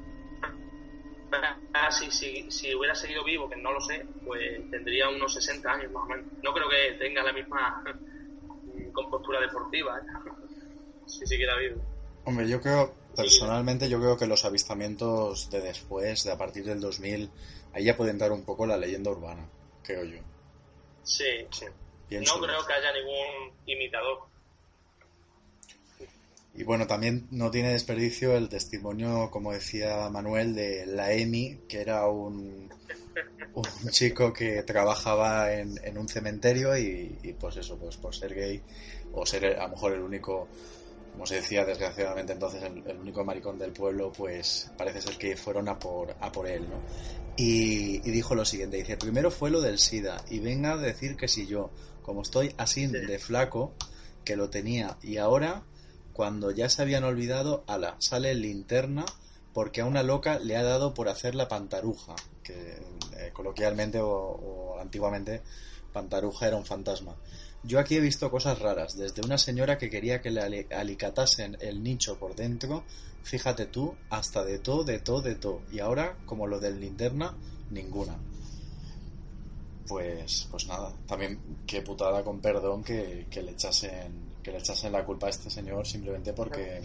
si hubiera seguido vivo, que no lo sé, pues tendría unos 60 años más o menos. No creo que tenga la misma compostura deportiva, ¿eh? Si siguiera vivo. Hombre, personalmente yo creo que los avistamientos de después, de a partir del 2000, ahí ya puede entrar un poco la leyenda urbana, creo yo. Sí. Pienso no creo que haya ningún imitador. Y bueno, también no tiene desperdicio el testimonio, como decía Manuel, de la Emi, que era un chico que trabajaba en un cementerio y pues eso, pues por ser gay o ser a lo mejor el único, como se decía desgraciadamente entonces, el único maricón del pueblo, pues parece ser que fueron a por él, ¿no? Y dijo lo siguiente, dice, primero fue lo del SIDA y venga a decir que si yo, como estoy así de flaco, que lo tenía, y ahora... Cuando ya se habían olvidado, sale en linterna porque a una loca le ha dado por hacer la pantaruja, que coloquialmente o antiguamente pantaruja era un fantasma. Yo aquí he visto cosas raras, desde una señora que quería que le alicatasen el nicho por dentro, fíjate tú, hasta de todo, y ahora, como lo del linterna, ninguna. Pues nada, también qué putada, con perdón, que le echasen la culpa a este señor simplemente porque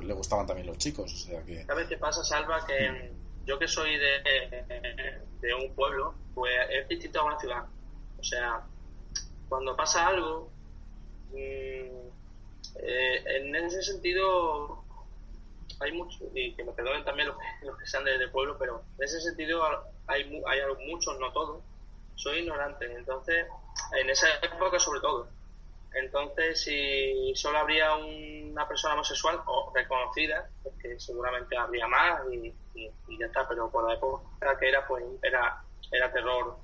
le gustaban también los chicos, o sea que... ¿Sabes qué pasa, Salva? Que yo que soy de un pueblo, pues es distinto a una ciudad. O sea, cuando pasa algo, en ese sentido hay mucho, y que me perdonen también los que sean de pueblo, pero en ese sentido hay muchos, no todos, soy ignorante. Entonces, en esa época sobre todo, Entonces, si solo habría una persona homosexual o reconocida, pues que seguramente habría más y ya está, pero por la época que era, pues era terror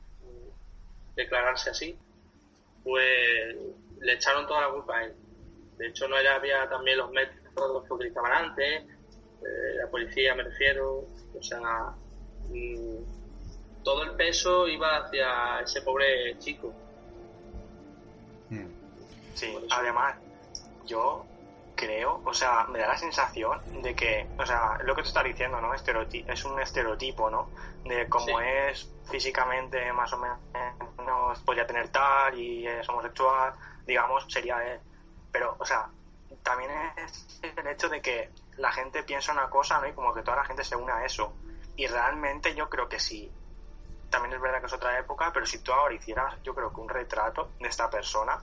declararse así, pues le echaron toda la culpa a él. De hecho, había también los métodos que utilizaban antes, la policía me refiero, o sea, todo el peso iba hacia ese pobre chico. Sí, además, yo creo, o sea, me da la sensación de que, o sea, lo que tú estás diciendo, ¿no? Es un estereotipo, ¿no? De cómo es físicamente, más o menos, podría tener tal y es homosexual, digamos, sería él. Pero, o sea, también es el hecho de que la gente piensa una cosa, ¿no? Y como que toda la gente se une a eso. Y realmente yo creo que sí. También es verdad que es otra época, pero si tú ahora hicieras, yo creo que un retrato de esta persona,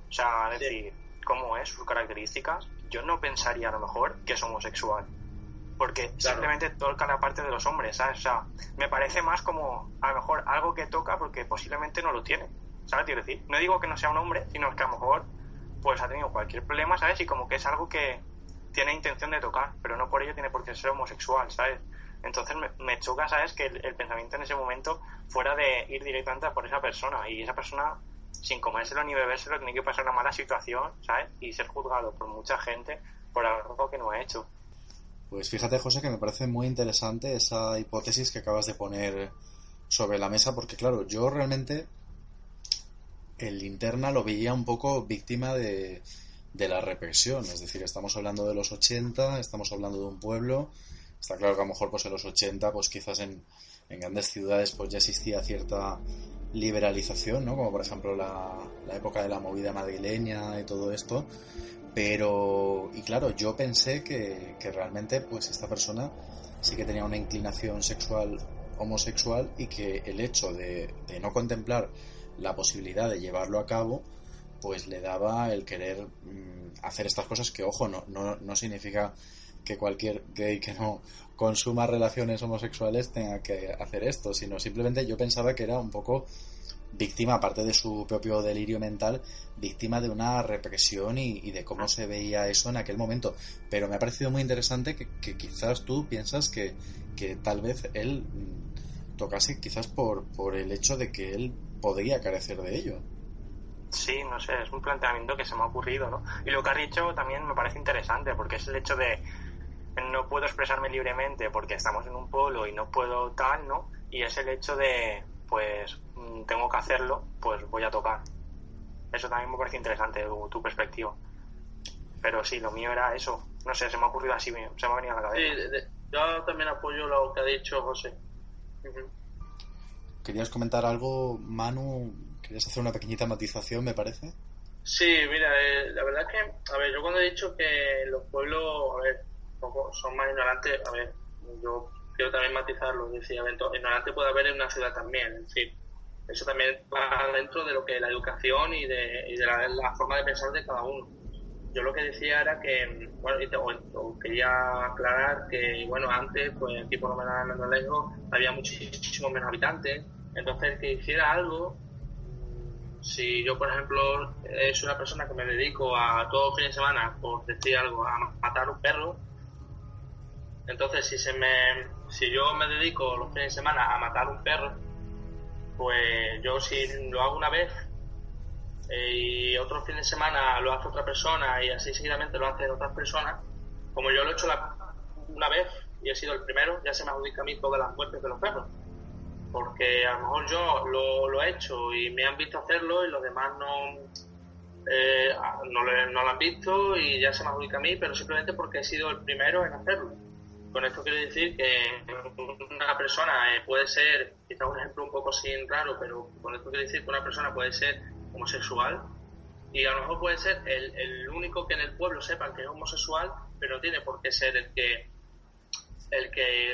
o sea, es decir, cómo es, sus características, yo no pensaría a lo mejor que es homosexual. Porque simplemente toca la parte de los hombres, ¿sabes? O sea, me parece más como, a lo mejor, algo que toca porque posiblemente no lo tiene, ¿sabes? Quiero decir, no digo que no sea un hombre, sino que a lo mejor, pues ha tenido cualquier problema, ¿sabes? Y como que es algo que tiene intención de tocar, pero no por ello tiene por qué ser homosexual, ¿sabes? Entonces me choca, ¿sabes? Que el pensamiento en ese momento fuera de ir directamente a por esa persona, y esa persona, sin comérselo ni bebérselo, tiene que pasar una mala situación, ¿sabes? Y ser juzgado por mucha gente por algo que no ha hecho. Pues fíjate, José, que me parece muy interesante esa hipótesis que acabas de poner sobre la mesa, porque claro, yo realmente el Linterna lo veía un poco víctima de la represión, es decir, estamos hablando de los 80, estamos hablando de un pueblo, está claro que a lo mejor pues en los 80 pues quizás en grandes ciudades pues ya existía cierta liberalización, ¿no? Como por ejemplo la época de la movida madrileña y todo esto, pero, y claro, yo pensé que realmente pues esta persona sí que tenía una inclinación sexual homosexual y que el hecho de no contemplar la posibilidad de llevarlo a cabo pues le daba el querer hacer estas cosas que, ojo, no significa que cualquier gay que no consuma relaciones homosexuales tenga que hacer esto, sino simplemente yo pensaba que era un poco víctima, aparte de su propio delirio mental, víctima de una represión y de cómo se veía eso en aquel momento. Pero me ha parecido muy interesante que quizás tú piensas que tal vez él tocase quizás por el hecho de que él podría carecer de ello. Sí, no sé, es un planteamiento que se me ha ocurrido, ¿no? Y lo que has dicho también me parece interesante, porque es el hecho de no puedo expresarme libremente porque estamos en un pueblo y no puedo tal, ¿no? Y es el hecho de, pues, tengo que hacerlo, pues voy a tocar. Eso también me parece interesante, tu perspectiva. Pero sí, lo mío era eso. No sé, se me ha ocurrido así, se me ha venido a la cabeza. Sí, yo también apoyo lo que ha dicho José. ¿Querías comentar algo, Manu? ¿Querías hacer una pequeñita matización, me parece? Sí, mira, la verdad es que, a ver, yo cuando he dicho que los pueblos, a ver, poco son más ignorantes, a ver, yo quiero también matizarlo, es decir, ignorante puede haber en una ciudad también, es decir, eso también va dentro de lo que es la educación y de la forma de pensar de cada uno. Yo lo que decía era que, bueno, quería aclarar que, bueno, antes, pues aquí por lo menos en Mendolejo había muchísimos menos habitantes, entonces que hiciera algo. Si yo, por ejemplo, soy una persona que me dedico a todo fin de semana, por decir algo, a matar un perro, entonces si yo me dedico los fines de semana a matar un perro, pues yo si lo hago una vez y otro fin de semana lo hace otra persona y así seguidamente lo hacen otras personas, como yo lo he hecho una vez y he sido el primero, ya se me adjudica a mí todas las muertes de los perros. Porque a lo mejor yo lo he hecho y me han visto hacerlo y los demás no lo han visto y ya se me adjudica a mí, pero simplemente porque he sido el primero en hacerlo. Con esto quiero decir que una persona puede ser, quizás un ejemplo un poco así raro, pero con esto quiero decir que una persona puede ser homosexual y a lo mejor puede ser el único que en el pueblo sepan que es homosexual, pero no tiene por qué ser el que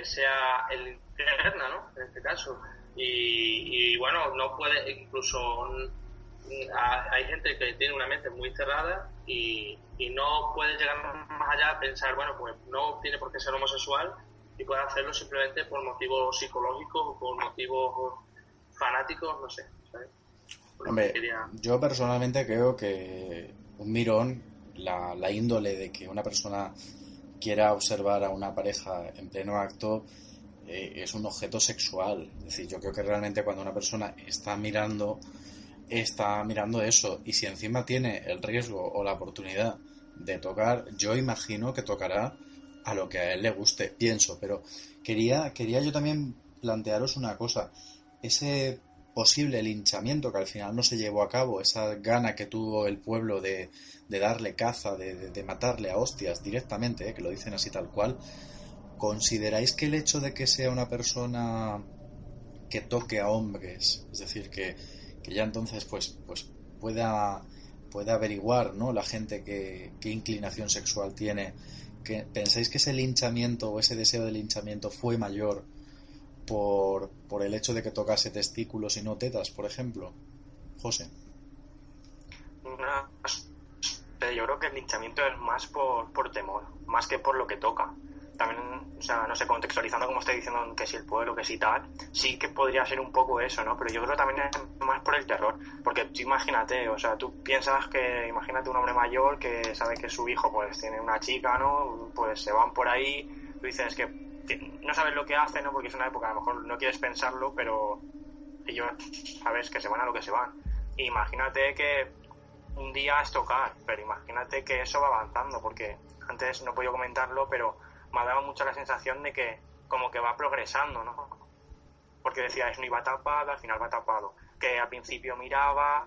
sea el que ejerna, ¿no? En este caso. Y bueno, no puede, incluso hay gente que tiene una mente muy cerrada y no puede llegar más allá a pensar, bueno, pues no tiene por qué ser homosexual y puede hacerlo simplemente por motivos psicológicos o por motivos fanáticos, no sé, ¿sabes? por lo Hombre, que quería... yo personalmente creo que un mirón, la índole de que una persona quiera observar a una pareja en pleno acto, es un objeto sexual. Es decir, yo creo que realmente cuando una persona está mirando eso, y si encima tiene el riesgo o la oportunidad de tocar, yo imagino que tocará a lo que a él le guste, pienso. Pero quería yo también plantearos una cosa. Ese posible linchamiento que al final no se llevó a cabo, esa gana que tuvo el pueblo de darle caza, de matarle a hostias directamente, que lo dicen así tal cual, ¿consideráis que el hecho de que sea una persona que toque a hombres, es decir, que ya entonces pues pueda averiguar, ¿no?, la gente qué inclinación sexual tiene, que pensáis que ese linchamiento o ese deseo de linchamiento fue mayor por el hecho de que tocase testículos y no tetas, por ejemplo? José. Yo creo que el linchamiento es más por temor, más que por lo que toca. También, o sea, no sé, contextualizando como estoy diciendo, que si el pueblo, que si tal, sí que podría ser un poco eso, ¿no? Pero yo creo también es más por el terror, porque tú imagínate, o sea, tú piensas que, imagínate un hombre mayor que sabe que su hijo pues tiene una chica, ¿no? Pues se van por ahí, tú dices que no sabes lo que hacen, ¿no? Porque es una época, a lo mejor no quieres pensarlo, pero ellos sabes que se van a lo que se van. Y imagínate que un día es tocar, pero imagínate que eso va avanzando, porque antes no he podido comentarlo, pero me ha dado mucho la sensación de que como que va progresando, ¿no? Porque decía, no iba tapado, al final va tapado. Que al principio miraba,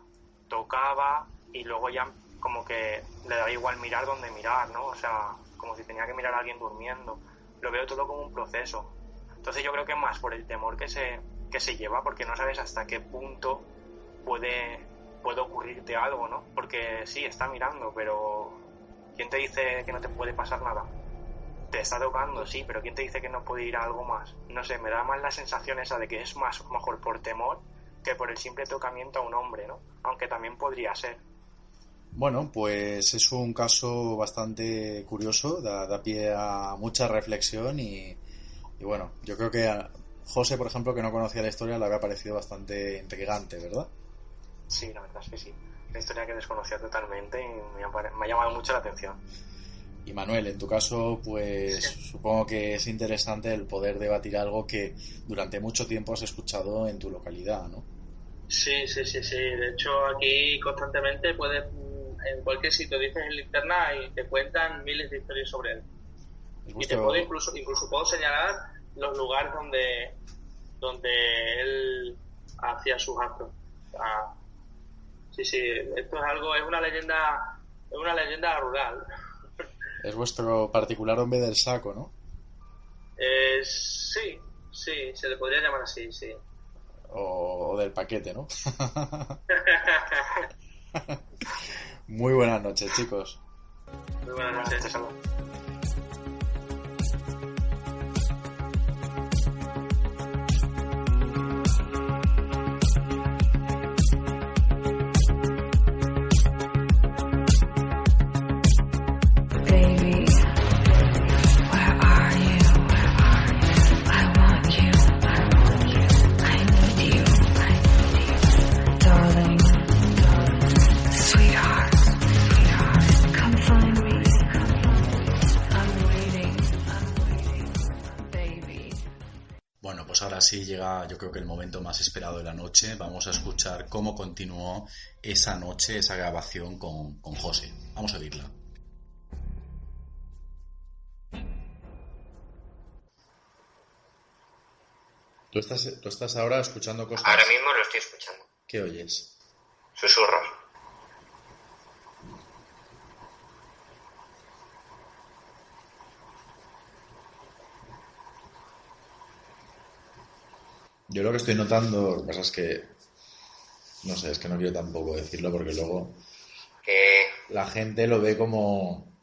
tocaba, y luego ya como que le daba igual mirar donde mirar, ¿no? O sea, como si tenía que mirar a alguien durmiendo. Lo veo todo como un proceso. Entonces yo creo que más por el temor que se lleva, porque no sabes hasta qué punto puede ocurrirte algo, ¿no? Porque sí, está mirando, pero ¿quién te dice que no te puede pasar nada? Te está tocando, sí, pero ¿quién te dice que no puede ir a algo más? No sé, me da más la sensación esa de que es más mejor por temor que por el simple tocamiento a un hombre, ¿no? Aunque también podría ser. Bueno, pues es un caso bastante curioso, da pie a mucha reflexión y bueno, yo creo que a José, por ejemplo, que no conocía la historia, le había parecido bastante intrigante, ¿verdad? Sí, la verdad es que sí. Una historia que desconocía totalmente y me ha llamado mucho la atención. Y Manuel, en tu caso, pues sí, supongo que es interesante el poder debatir algo que durante mucho tiempo has escuchado en tu localidad, ¿no? Sí. De hecho, aquí constantemente puedes, en cualquier sitio dices en linterna y te cuentan miles de historias sobre él. Y te puedo incluso puedo señalar los lugares donde él hacía sus actos. Sí, esto es una leyenda rural. Es vuestro particular hombre del saco, ¿no? Sí, se le podría llamar así, sí. O del paquete, ¿no? Muy buenas noches, chicos. Muy buenas noches. Pues ahora sí llega, yo creo que el momento más esperado de la noche. Vamos a escuchar cómo continuó esa noche, esa grabación con José. Vamos a oírla. ¿Tú estás ahora escuchando cosas? Ahora mismo lo estoy escuchando. ¿Qué oyes? Susurros. Yo lo que estoy notando, lo que pasa es que, no sé, es que no quiero tampoco decirlo porque luego la gente lo ve como...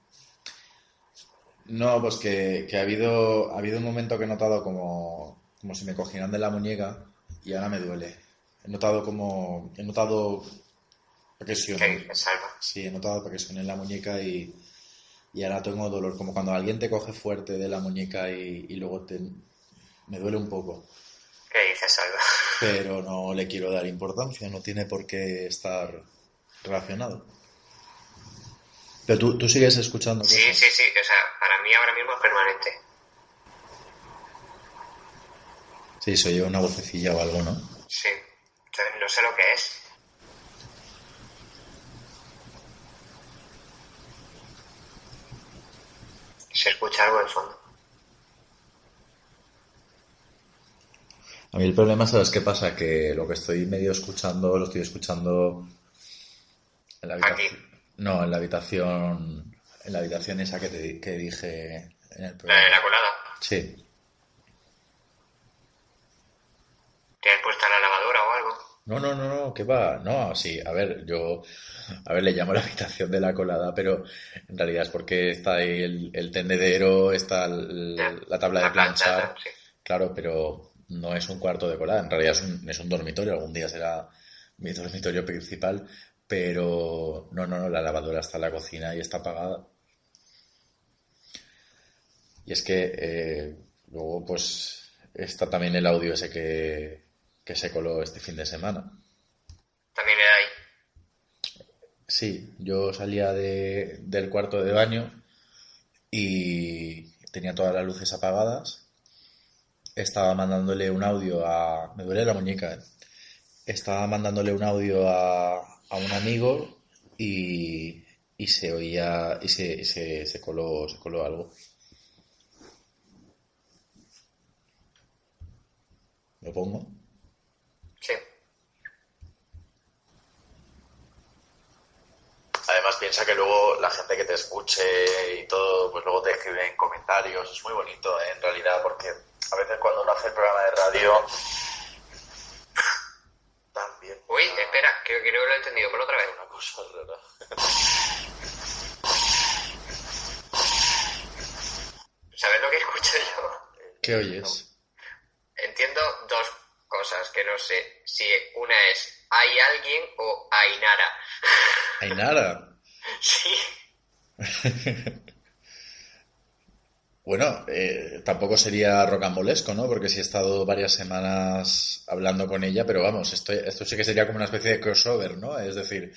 No, pues que ha habido un momento que he notado como si me cogieran de la muñeca y ahora me duele. He notado presión. Sí, he notado presión en la muñeca y ahora tengo dolor, como cuando alguien te coge fuerte de la muñeca y luego me duele un poco. ¿Qué dices, Alba? pero no le quiero dar importancia, no tiene por qué estar relacionado. Pero tú sigues escuchando Sí, cosas. sí, sí. O sea, para mí ahora mismo es permanente. Sí, soy yo una vocecilla o algo, ¿no? Sí. Entonces, no sé lo que es. Se escucha algo de fondo. A mí el problema, ¿sabes qué pasa? Que lo que estoy medio escuchando, lo estoy escuchando en la habitación. No, en la habitación esa que dije en el programa. ¿La colada? Sí. ¿Te has puesto la lavadora o algo? No, ¿qué va? No, sí, a ver, le llamo la habitación de la colada, pero en realidad es porque está ahí el tendedero, está la tabla de planchar, sí. claro, pero no es un cuarto de colada, en realidad es un dormitorio, algún día será mi dormitorio principal, pero no, la lavadora está en la cocina y está apagada. Y es que luego pues está también el audio ese que se coló este fin de semana. ¿También era ahí? Sí, yo salía del cuarto de baño y tenía todas las luces apagadas. Estaba mandándole un audio a... Me duele la muñeca, ¿eh? Estaba mandándole un audio a un amigo y se oía y se coló algo. ¿Lo pongo? Sí. Además piensa que luego la gente que te escuche y todo, pues luego te escribe en comentarios. Es muy bonito, en realidad, porque a veces cuando uno hace el programa de radio también... Uy, espera, creo que lo he entendido por otra vez. Una cosa rara. ¿Sabes lo que escucho yo? ¿Qué oyes? Entiendo dos cosas que no sé si una es ¿hay alguien o Ainara? ¿Ainara? Sí. Bueno, tampoco sería rocambolesco, ¿no? Porque sí he estado varias semanas hablando con ella, pero vamos, esto sí que sería como una especie de crossover, ¿no? Es decir...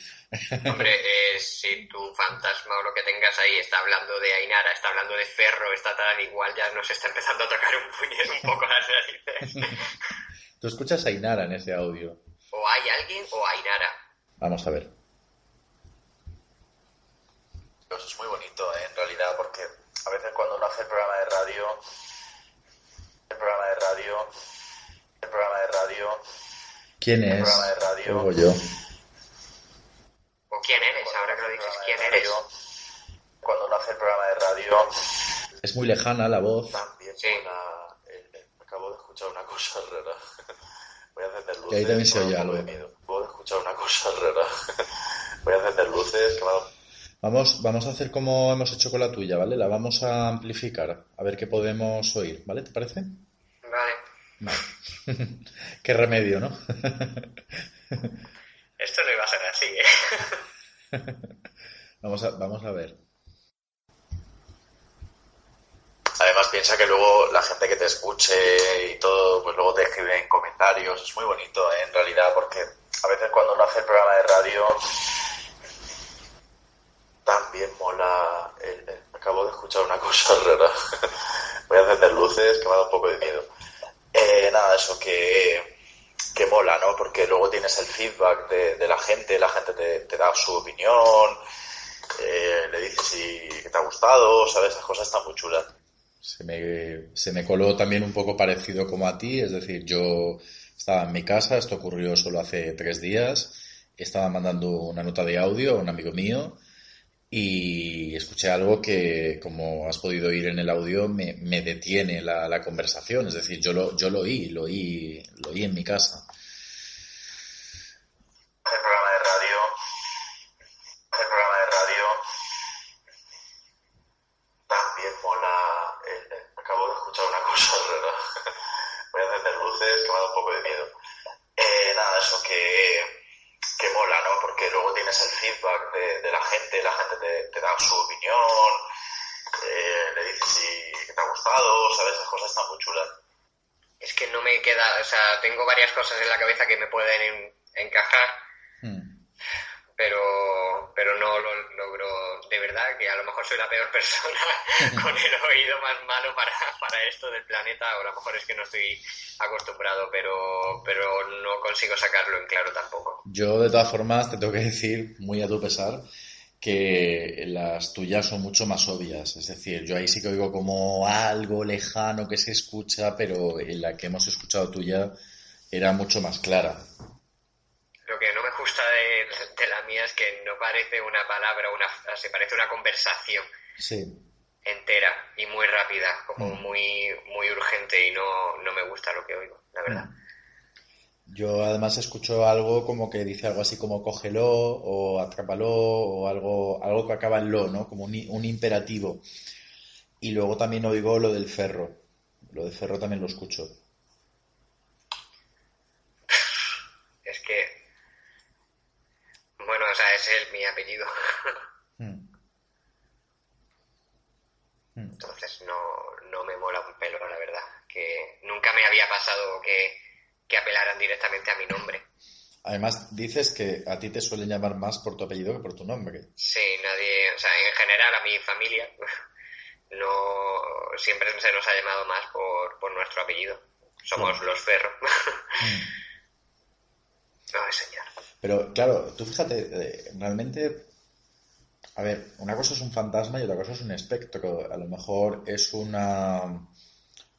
Hombre, si tu fantasma o lo que tengas ahí está hablando de Ainara, está hablando de Ferro, está tal, igual ya nos está empezando a tocar un poco las narices. ¿Tú escuchas a Ainara en ese audio? O hay alguien o Ainara. Vamos a ver. Pues es muy bonito, en realidad, porque a veces cuando uno hace el programa de radio... ¿Quién es? El programa de radio... Oigo yo. ¿O quién eres? Ahora que lo dices, ¿quién eres? Cuando uno hace el programa de radio... Es muy lejana la voz. También sí. Acabo de escuchar una cosa rara. Voy a encender luces. Y ahí también se oye algo. algo. Acabo de escuchar una cosa rara. Voy a encender luces. Vamos a hacer como hemos hecho con la tuya, ¿vale? La vamos a amplificar, a ver qué podemos oír, ¿vale? ¿Te parece? Vale. Qué remedio, ¿no? Esto no iba a ser así, ¿eh? Vamos a ver. Además piensa que luego la gente que te escuche y todo, pues luego te escribe en comentarios. Es muy bonito, en realidad, porque a veces cuando uno hace el programa de radio también mola. Acabo de escuchar una cosa rara. Voy a encender luces, que me ha dado un poco de miedo. Nada, eso que mola, ¿no? Porque luego tienes el feedback de la gente te da su opinión, le dices si te ha gustado, ¿sabes? Esas cosas están muy chulas. Se me coló también un poco parecido como a ti, es decir, yo estaba en mi casa, esto ocurrió solo hace 3 días, estaba mandando una nota de audio a un amigo mío y escuché algo que, como has podido oír en el audio, me detiene la conversación, es decir, yo lo oí en mi casa. El programa de radio también mola. Acabo de escuchar una cosa rara. Voy a encender luces, que me ha dado un poco de miedo. Nada, eso que mola, ¿no? Porque luego tienes el feedback de la gente te da su opinión, le dices si te ha gustado, ¿sabes? Esas cosas están muy chulas. es que no me queda, o sea, tengo varias cosas en la cabeza que me pueden encajar, pero no lo logro, de verdad, que a lo mejor soy la peor persona con el oído más malo para esto del planeta, o a lo mejor es que no estoy acostumbrado, pero no consigo sacarlo en claro tampoco. Yo, de todas formas, te tengo que decir, muy a tu pesar, que las tuyas son mucho más obvias. Es decir, yo ahí sí que oigo como algo lejano que se escucha, pero en la que hemos escuchado tuya era mucho más clara. Lo que no me gusta de la mía es que no parece una palabra, una frase, parece una conversación entera y muy rápida, como muy, muy urgente, y no me gusta lo que oigo, la verdad. Yo además escucho algo como que dice algo así como cógelo o atrápalo o algo que acaba en lo, ¿no? Como un imperativo. Y luego también oigo lo del ferro. Lo del ferro también lo escucho. Es que... Bueno, o sea, ese es mi apellido. Entonces no me mola un pelo, la verdad. Que nunca me había pasado que apelaran directamente a mi nombre. Además, dices que a ti te suelen llamar más por tu apellido que por tu nombre. Sí, nadie... O sea, en general a mi familia no siempre se nos ha llamado más por nuestro apellido. Somos los Ferro. No, señor. Pero, claro, tú fíjate, realmente... A ver, una cosa es un fantasma y otra cosa es un espectro. A lo mejor es una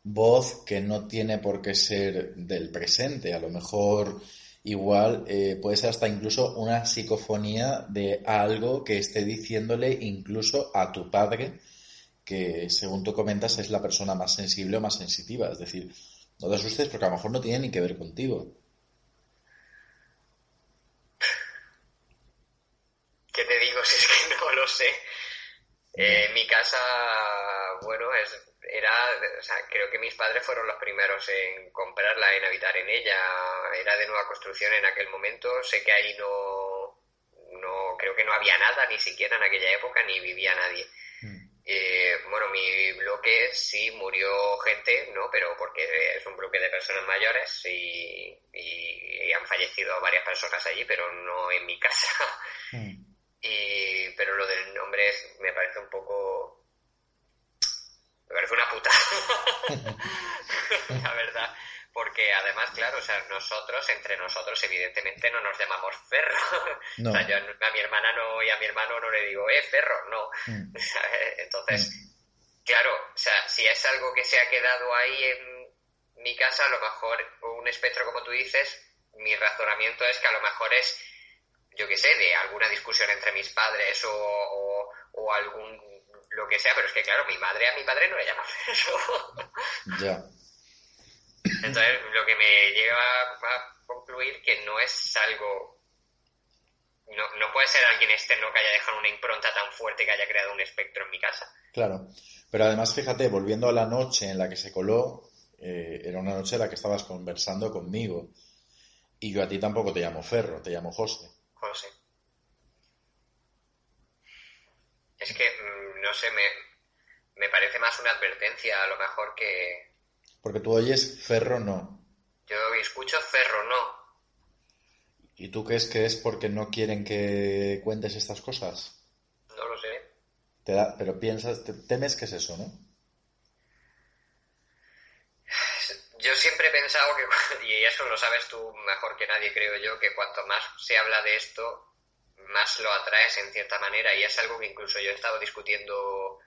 voz que no tiene por qué ser del presente. A lo mejor igual puede ser hasta incluso una psicofonía de algo que esté diciéndole incluso a tu padre, que según tú comentas es la persona más sensible o más sensitiva. Es decir, no te asustes porque a lo mejor no tiene ni que ver contigo. ¿Qué te digo? Si es que no lo sé. Mi casa, bueno, o sea, creo que mis padres fueron los primeros en comprarla, en habitar en ella. Era de nueva construcción en aquel momento. Sé que ahí no creo que no había nada, ni siquiera en aquella época, ni vivía nadie. Bueno, mi bloque sí murió gente, ¿no? Pero porque es un bloque de personas mayores y han fallecido varias personas allí, pero no en mi casa. Pero lo del nombre me parece un poco... Me parece una putada. La verdad. Porque además, claro, o sea, entre nosotros, evidentemente no nos llamamos Ferro. No. O sea, yo a mi hermana y a mi hermano no le digo, Ferro, no. Entonces, claro, o sea, si es algo que se ha quedado ahí en mi casa, a lo mejor un espectro, como tú dices, mi razonamiento es que a lo mejor es, yo qué sé, de alguna discusión entre mis padres o algún lo que sea, pero es que claro, a mi padre no le llama Ferro. Ya. Entonces, lo que me lleva a concluir que no es algo... No puede ser alguien externo que haya dejado una impronta tan fuerte que haya creado un espectro en mi casa. Claro. Pero además, fíjate, volviendo a la noche en la que se coló, era una noche en la que estabas conversando conmigo. Y yo a ti tampoco te llamo Ferro, te llamo José. José. Es que, no sé, me parece más una advertencia a lo mejor que... Porque tú oyes Ferro no. Yo escucho Ferro no. ¿Y tú crees que es porque no quieren que cuentes estas cosas? No lo sé. Pero temes que es eso, ¿no? Yo siempre he pensado que, y eso lo sabes tú mejor que nadie, creo yo, que cuanto más se habla de esto, más lo atraes en cierta manera, y es algo que incluso yo he estado discutiendo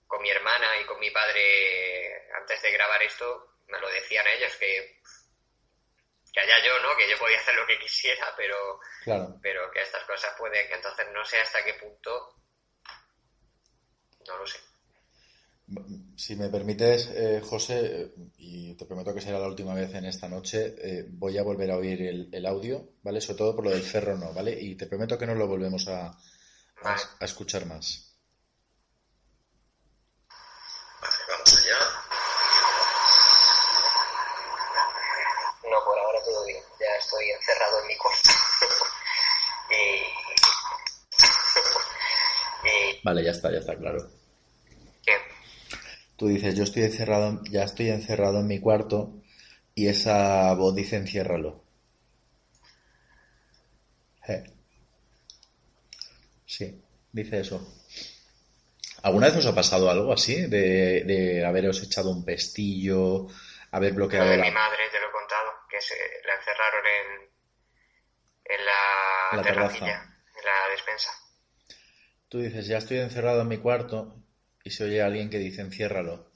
con mi hermana y con mi padre antes de grabar esto. Me lo decían ellos, que allá yo, ¿no? Que yo podía hacer lo que quisiera, pero que estas cosas pueden, que entonces no sé hasta qué punto, no lo sé. Si me permites, José, y te prometo que será la última vez en esta noche, voy a volver a oír el audio, ¿vale? Sobre todo por lo del Ferro no, ¿vale? Y te prometo que no lo volvemos a escuchar más. Vale, vamos allá. No, por ahora todo bien. Ya estoy encerrado en mi cuarto. Vale, ya está, claro. ¿Qué? Tú dices, ya estoy encerrado en mi cuarto, Y esa voz dice enciérralo. Sí, dice eso. ¿Alguna vez os ha pasado algo así? De haberos echado un pestillo, haber bloqueado Mi madre, te lo he contado, que la encerraron en la terracilla, terraza? en la despensa. Tú dices, ya estoy encerrado en mi cuarto y se oye alguien que dice enciérralo.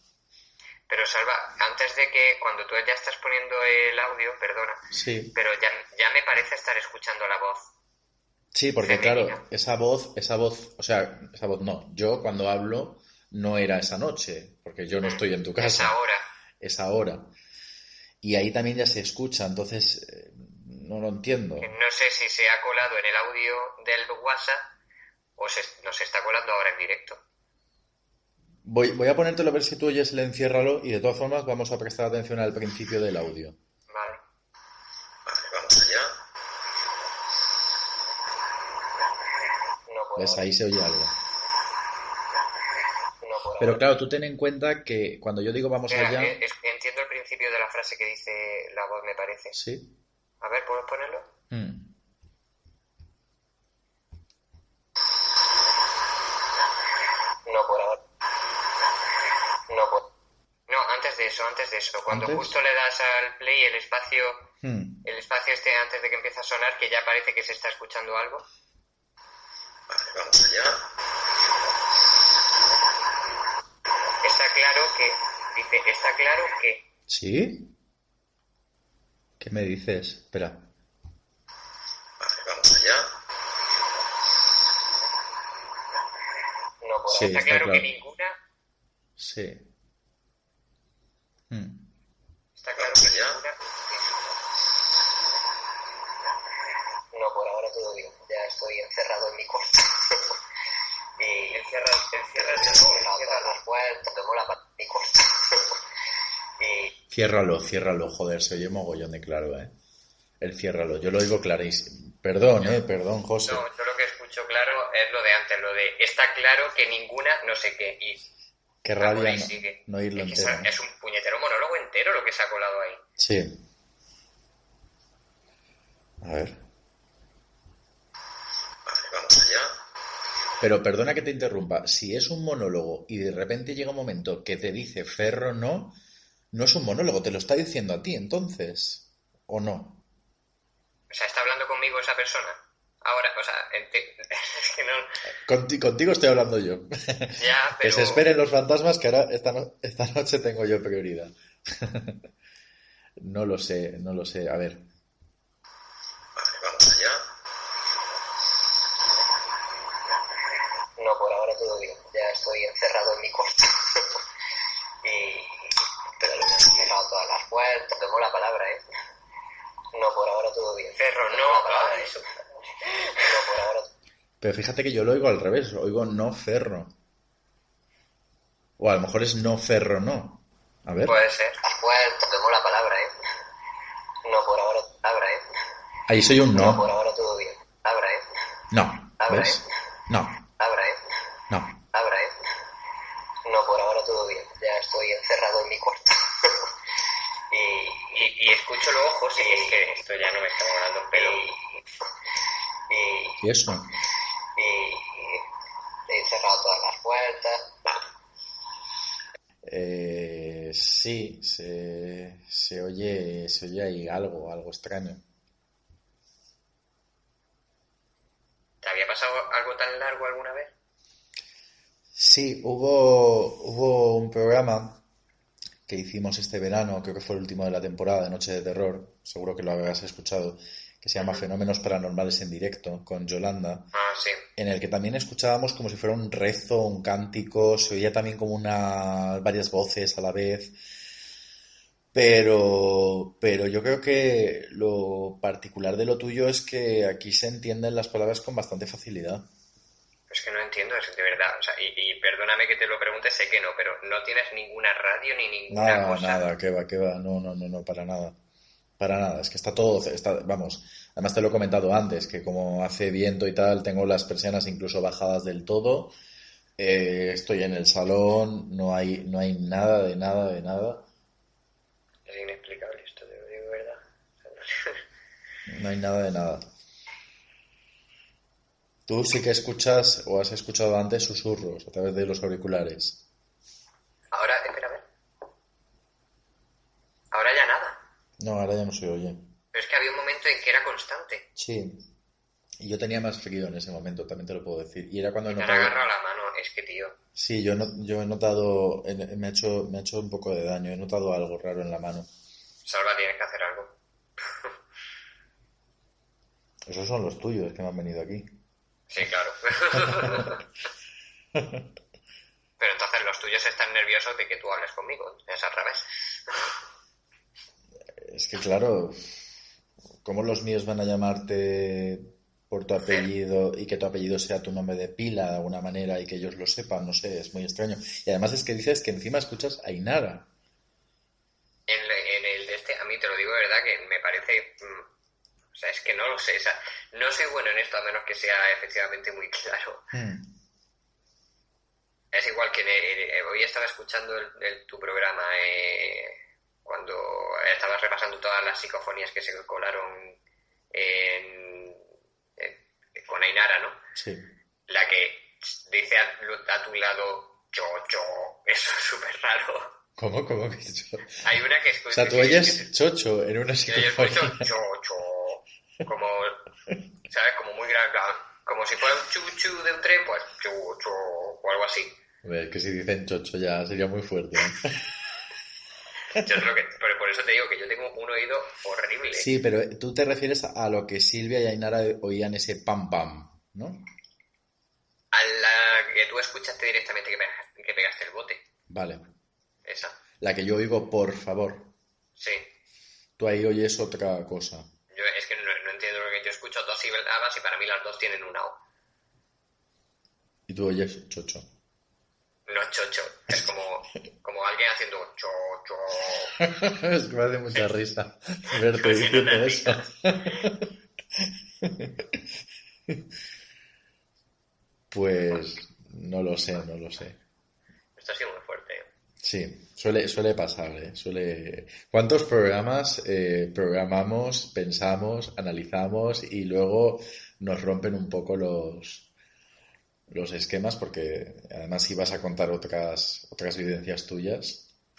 Pero Salva, antes de que, cuando tú ya estás poniendo el audio, perdona, Sí. pero ya me parece estar escuchando la voz. Sí, porque femenina. claro, esa voz, o sea, esa voz no. Yo cuando hablo no era esa noche, porque yo no estoy en tu casa. Es ahora. Y ahí también ya se escucha, entonces no lo entiendo. No sé si se ha colado en el audio del WhatsApp o nos está colando ahora en directo. Voy a ponértelo a ver si tú oyes el enciérralo y de todas formas vamos a prestar atención al principio del audio. Vale. Vale, vamos allá. ¿Ves? Ahí se oye algo. Pero claro, tú ten en cuenta que cuando yo digo vamos Mira, allá... entiendo el principio de la frase que dice la voz, me parece. Sí. A ver, ¿puedes ponerlo? No, por ahora. No, antes de eso. Cuando ¿Antes? justo le das al play, el espacio este antes de que empiece a sonar, que ya parece que se está escuchando algo. Vale, vamos allá. Está claro que... ¿Sí? ¿Qué me dices? Espera. Vale, vamos allá. No, por Sí, ahora está claro que ninguna... Sí. Está claro que ninguna... No, por ahora todo bien. Ya estoy encerrado en mi cuarto. Y encierra las puertas, tomo mi cuarto. Ciérralo, joder, se oye mogollón de claro, ¿eh? El ciérralo, yo lo oigo clarísimo. Perdón, perdón, José. No, yo lo que escucho claro es lo de antes, lo de está claro que ninguna no sé qué. Y Qué rabia sigue. no oírlo Es que entero. es un puñetero monólogo entero lo que se ha colado ahí. Sí. A ver. Vale, vamos allá. Pero perdona que te interrumpa. Si es un monólogo y de repente llega un momento que te dice Ferro no es un monólogo, te lo está diciendo a ti entonces. ¿O no? O sea, ¿está hablando conmigo esa persona? Ahora, o sea, es que no... Contigo estoy hablando yo. Ya, pero... Que se esperen los fantasmas que ahora esta noche tengo yo prioridad. No lo sé. A ver. Vale, vamos allá. No, por ahora todo bien. Ya estoy encerrado en mi cuarto. Y... Pero he cerrado todas las puertas, tomo la palabra, ¿eh? No, por ahora todo bien. Ferro, no, eso. No, por ahora... Pero fíjate que yo lo oigo al revés, lo oigo no ferro. O a lo mejor es no ferro no. A ver. Puede ser. Las puertas, tomo la palabra, ¿eh? No, por ahora palabra, ¿eh? Ahí soy un No, por no. ahora todo bien. Abra, ¿eh? No. Abra, ¿Ves? ¿eh? No. Abra, ¿eh? No. Abra, ¿eh? No, por ahora todo bien. Ya estoy encerrado en mi cuarto. y escucho luego, José, y es que esto ya no me está volando el pelo. ¿Y eso? Y he cerrado todas las puertas. Sí, se oye ahí algo extraño. ¿Te había pasado algo tan largo alguna vez? Sí, hubo un programa que hicimos este verano, creo que fue el último de la temporada de Noche de Terror, seguro que lo habrás escuchado, que se llama Fenómenos Paranormales en Directo, con Yolanda, Sí. en el que también escuchábamos como si fuera un rezo, un cántico, se oía también como varias voces a la vez, pero yo creo que lo particular de lo tuyo es que aquí se entienden las palabras con bastante facilidad. Es que no entiendo, es de verdad. O sea, y perdóname que te lo pregunte, sé que no, pero no tienes ninguna radio ni ninguna cosa. Nada, que va, no, para nada. Para nada, es que está todo, vamos, además te lo he comentado antes, que como hace viento y tal, tengo las persianas incluso bajadas del todo, estoy en el salón, no hay nada de nada. Es inexplicable esto, de No hay nada de nada. Tú sí que escuchas o has escuchado antes susurros a través de los auriculares. Ahora, espera, a ver. Ahora ya nada. No, ahora ya no se oye. Pero es que había un momento en que era constante. Sí. Y yo tenía más frío en ese momento, también te lo puedo decir. Y era cuando he Me han notado... agarrado la mano, es que tío. Sí, yo he notado... Me ha hecho un poco de daño. He notado algo raro en la mano. Salva, tienes que hacer algo. Esos son los tuyos que me han venido aquí. Sí, claro. Pero entonces los tuyos están nerviosos de que tú hables conmigo. Es al revés. Es que claro, ¿cómo los míos van a llamarte por tu apellido y que tu apellido sea tu nombre de pila de alguna manera y que ellos lo sepan? No sé, es muy extraño. Y además es que dices que encima escuchas a Ainara. En el de este, a mí te lo digo de verdad que me parece... o sea, es que no lo sé. O sea, no soy bueno en esto a menos que sea efectivamente muy claro. Es igual que hoy estaba escuchando tu programa cuando estabas repasando todas las psicofonías que se colaron con Ainara, ¿no? Sí. La que dice a tu lado chocho, eso es súper raro. ¿Cómo que chocho? Hay una que escucha... O sea, tú oyes chocho en una Yo escucho psicofonía. chocho, como, ¿sabes? Como muy grave, como si fuera un chuchu de un tren, pues chocho, o algo así. A ver, que si dicen chocho ya sería muy fuerte, ¿eh? Yo creo que, pero por eso te digo que yo tengo un oído horrible. Sí, pero tú te refieres a lo que Silvia y Ainara oían ese pam pam, ¿no? A la que tú escuchaste directamente que pegaste el bote. Vale. Esa. La que yo oigo, por favor. Sí. Tú ahí oyes otra cosa. Yo es que no entiendo lo que yo escucho dos sílabas y para mí las dos tienen una O. Y tú oyes chocho. No chocho, es como alguien haciendo chocho. Es que me hace mucha risa verte diciendo eso. Pues no lo sé. Esto ha sido muy fuerte. Sí, suele pasar, ¿eh? ¿Cuántos programas programamos, pensamos, analizamos y luego nos rompen un poco los esquemas? Porque además si vas a contar otras vivencias tuyas. O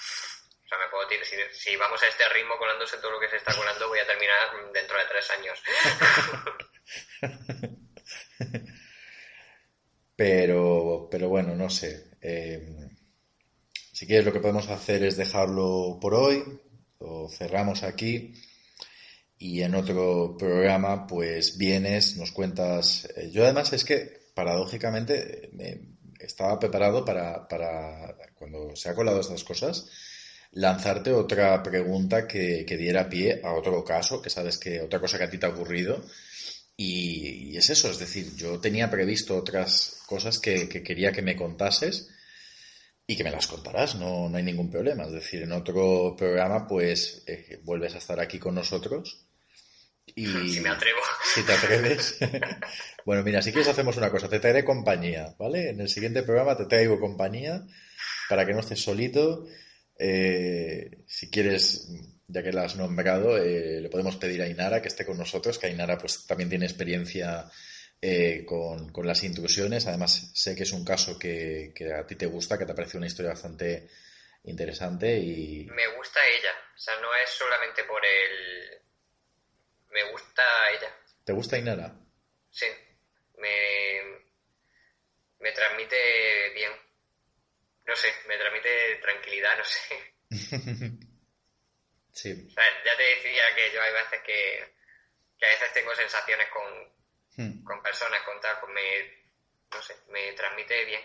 sea, me puedo decir, si vamos a este ritmo colándose todo lo que se está colando, voy a terminar dentro de 3 años. Pero bueno, no sé. Si quieres, lo que podemos hacer es dejarlo por hoy, lo cerramos aquí y en otro programa pues vienes, nos cuentas. Yo además es que paradójicamente estaba preparado para cuando se ha colado estas cosas lanzarte otra pregunta que diera pie a otro caso, que sabes que otra cosa que a ti te ha ocurrido. Y es eso, es decir, yo tenía previsto otras cosas que quería que me contases y que me las contarás, no hay ningún problema. Es decir, en otro programa pues vuelves a estar aquí con nosotros y si me atrevo. Si te atreves. Bueno, mira, si quieres hacemos una cosa, te traeré compañía, ¿vale? En el siguiente programa te traigo compañía para que no estés solito. Si quieres, ya que la has nombrado, le podemos pedir a Ainara que esté con nosotros, que Ainara pues también tiene experiencia con las intrusiones. Además sé que es un caso que a ti te gusta, que te parece una historia bastante interesante y... Me gusta ella, o sea, no es solamente por el... Me gusta ella. ¿Te gusta Ainara? Sí, me transmite bien. No sé, me transmite tranquilidad, no sé. Sí. O sea, ya te decía que yo hay veces que a veces tengo sensaciones con personas, con tal, pues no sé, me transmite bien.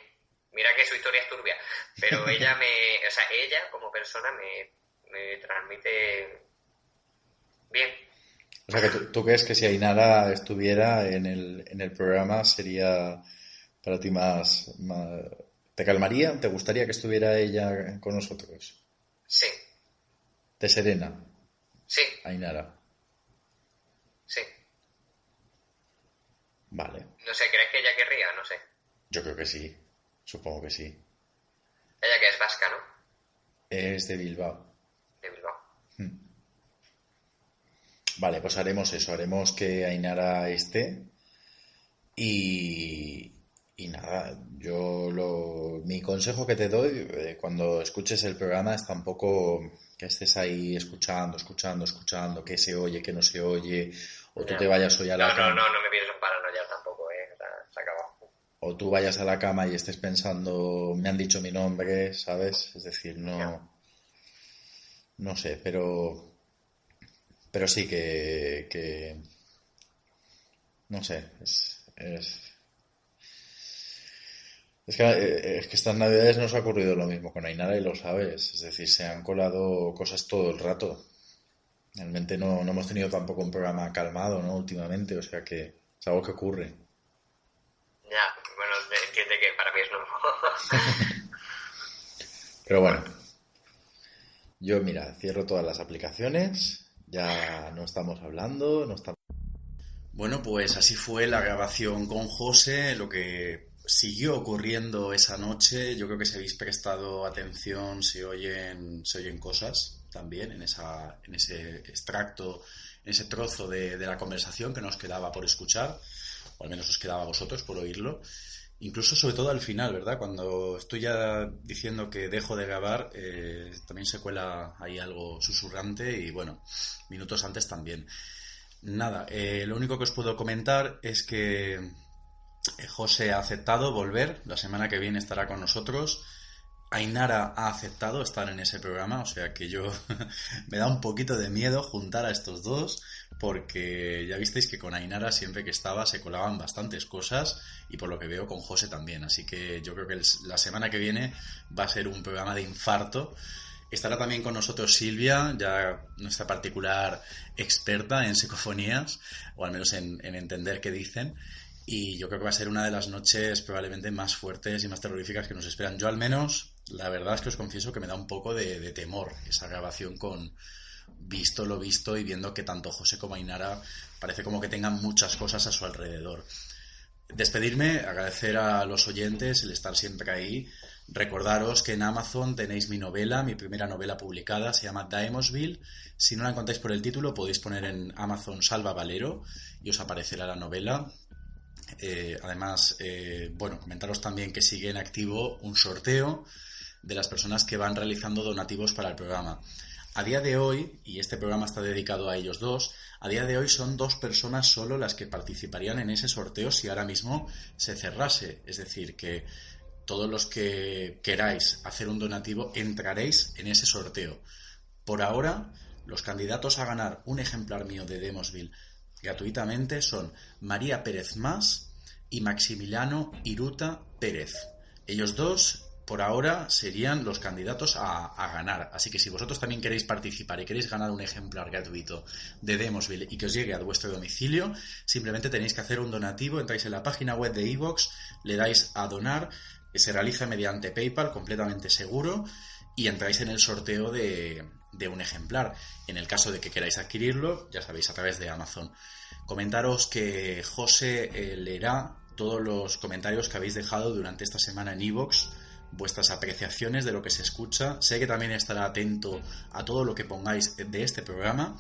Mira que su historia es turbia, pero ella ella como persona me transmite bien. O sea, que tú crees que si Ainara estuviera en el programa sería para ti más... ¿Te calmaría? ¿Te gustaría que estuviera ella con nosotros? Sí. ¿Te serena? Sí. Ainara. Sí. Vale. No sé, ¿crees que ella querría? No sé. Yo creo que sí. Supongo que sí. Ella que es vasca, ¿no? Es de Bilbao. De Bilbao. Vale, pues haremos eso, haremos que Ainara esté y nada, mi consejo que te doy cuando escuches el programa es tampoco que estés ahí escuchando, qué se oye, qué no se oye, o tú te vayas hoy a la cama. No me pienso en paranoia tampoco, se acabó. O tú vayas a la cama y estés pensando, me han dicho mi nombre, ¿sabes? Es decir, no sé, pero sí que no sé, es que estas navidades nos ha ocurrido lo mismo con Ainara y lo sabes, es decir, se han colado cosas todo el rato. Realmente no hemos tenido tampoco un programa calmado, ¿no? Últimamente, o sea que es algo que ocurre. Ya, bueno, entiende que para mí es nuevo. Pero bueno, yo mira, cierro todas las aplicaciones, ya no estamos hablando, Bueno, pues así fue la grabación con José, lo que siguió ocurriendo esa noche. Yo creo que si habéis prestado atención se oyen cosas también en ese extracto, en ese trozo de la conversación que nos quedaba por escuchar, o al menos os quedaba a vosotros por oírlo. Incluso sobre todo al final, ¿verdad? Cuando estoy ya diciendo que dejo de grabar, también se cuela ahí algo susurrante y bueno, minutos antes también. Nada, lo único que os puedo comentar es que José ha aceptado volver, la semana que viene estará con nosotros. Ainara ha aceptado estar en ese programa, o sea que yo me da un poquito de miedo juntar a estos dos, porque ya visteis que con Ainara siempre que estaba se colaban bastantes cosas y por lo que veo con José también, así que yo creo que la semana que viene va a ser un programa de infarto. Estará también con nosotros Silvia, ya nuestra particular experta en psicofonías, o al menos en entender qué dicen. Y yo creo que va a ser una de las noches probablemente más fuertes y más terroríficas que nos esperan. Yo al menos, la verdad es que os confieso que me da un poco de temor esa grabación con visto lo visto y viendo que tanto José como Ainara parece como que tengan muchas cosas a su alrededor. Despedirme, agradecer a los oyentes el estar siempre ahí. Recordaros que en Amazon tenéis mi novela, mi primera novela publicada, se llama Daemosville. Si no la encontráis por el título, podéis poner en Amazon Salva Valero y os aparecerá la novela. Además, comentaros también que sigue en activo un sorteo de las personas que van realizando donativos para el programa. A día de hoy, y este programa está dedicado a ellos dos, a día de hoy son 2 personas solo las que participarían en ese sorteo si ahora mismo se cerrase. Es decir, que todos los que queráis hacer un donativo entraréis en ese sorteo. Por ahora, los candidatos a ganar un ejemplar mío de Daemosville gratuitamente son María Pérez Mas y Maximiliano Iruta Pérez. Ellos dos, por ahora, serían los candidatos a ganar. Así que si vosotros también queréis participar y queréis ganar un ejemplar gratuito de Daemosville y que os llegue a vuestro domicilio, simplemente tenéis que hacer un donativo. Entráis en la página web de iVoox, le dais a donar, que se realiza mediante PayPal, completamente seguro, y entráis en el sorteo de un ejemplar. En el caso de que queráis adquirirlo, ya sabéis, a través de Amazon. Comentaros que José leerá todos los comentarios que habéis dejado durante esta semana en iVoox, vuestras apreciaciones de lo que se escucha. Sé que también estará atento a todo lo que pongáis de este programa.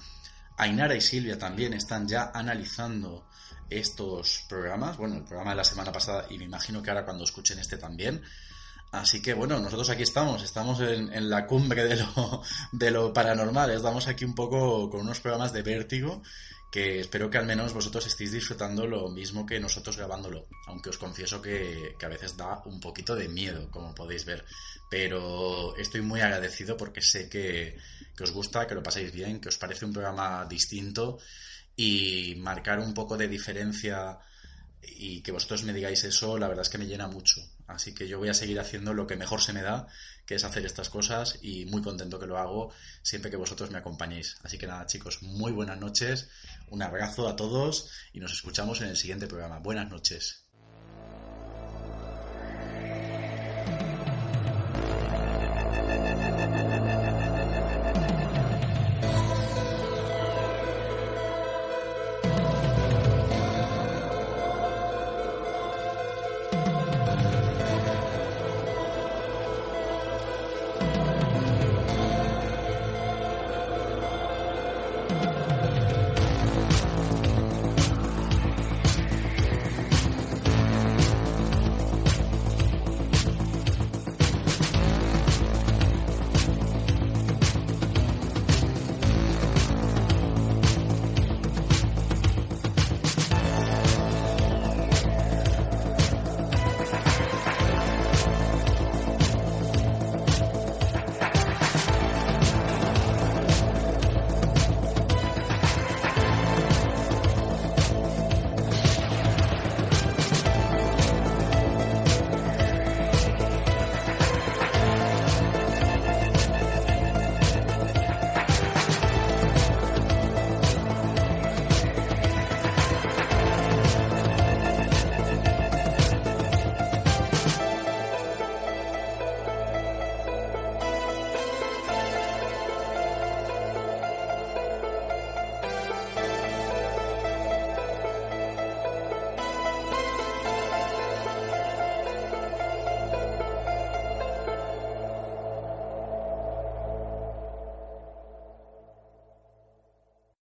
Ainara y Silvia también están ya analizando estos programas, bueno, el programa de la semana pasada y me imagino que ahora cuando escuchen este también. Así que bueno, nosotros aquí estamos en la cumbre de lo paranormal, estamos aquí un poco con unos programas de vértigo que espero que al menos vosotros estéis disfrutando lo mismo que nosotros grabándolo, aunque os confieso que a veces da un poquito de miedo, como podéis ver, pero estoy muy agradecido porque sé que os gusta, que lo pasáis bien, que os parece un programa distinto y marcar un poco de diferencia y que vosotros me digáis eso, la verdad es que me llena mucho. Así que yo voy a seguir haciendo lo que mejor se me da, que es hacer estas cosas, y muy contento que lo hago siempre que vosotros me acompañéis. Así que nada, chicos, muy buenas noches, un abrazo a todos y nos escuchamos en el siguiente programa. Buenas noches.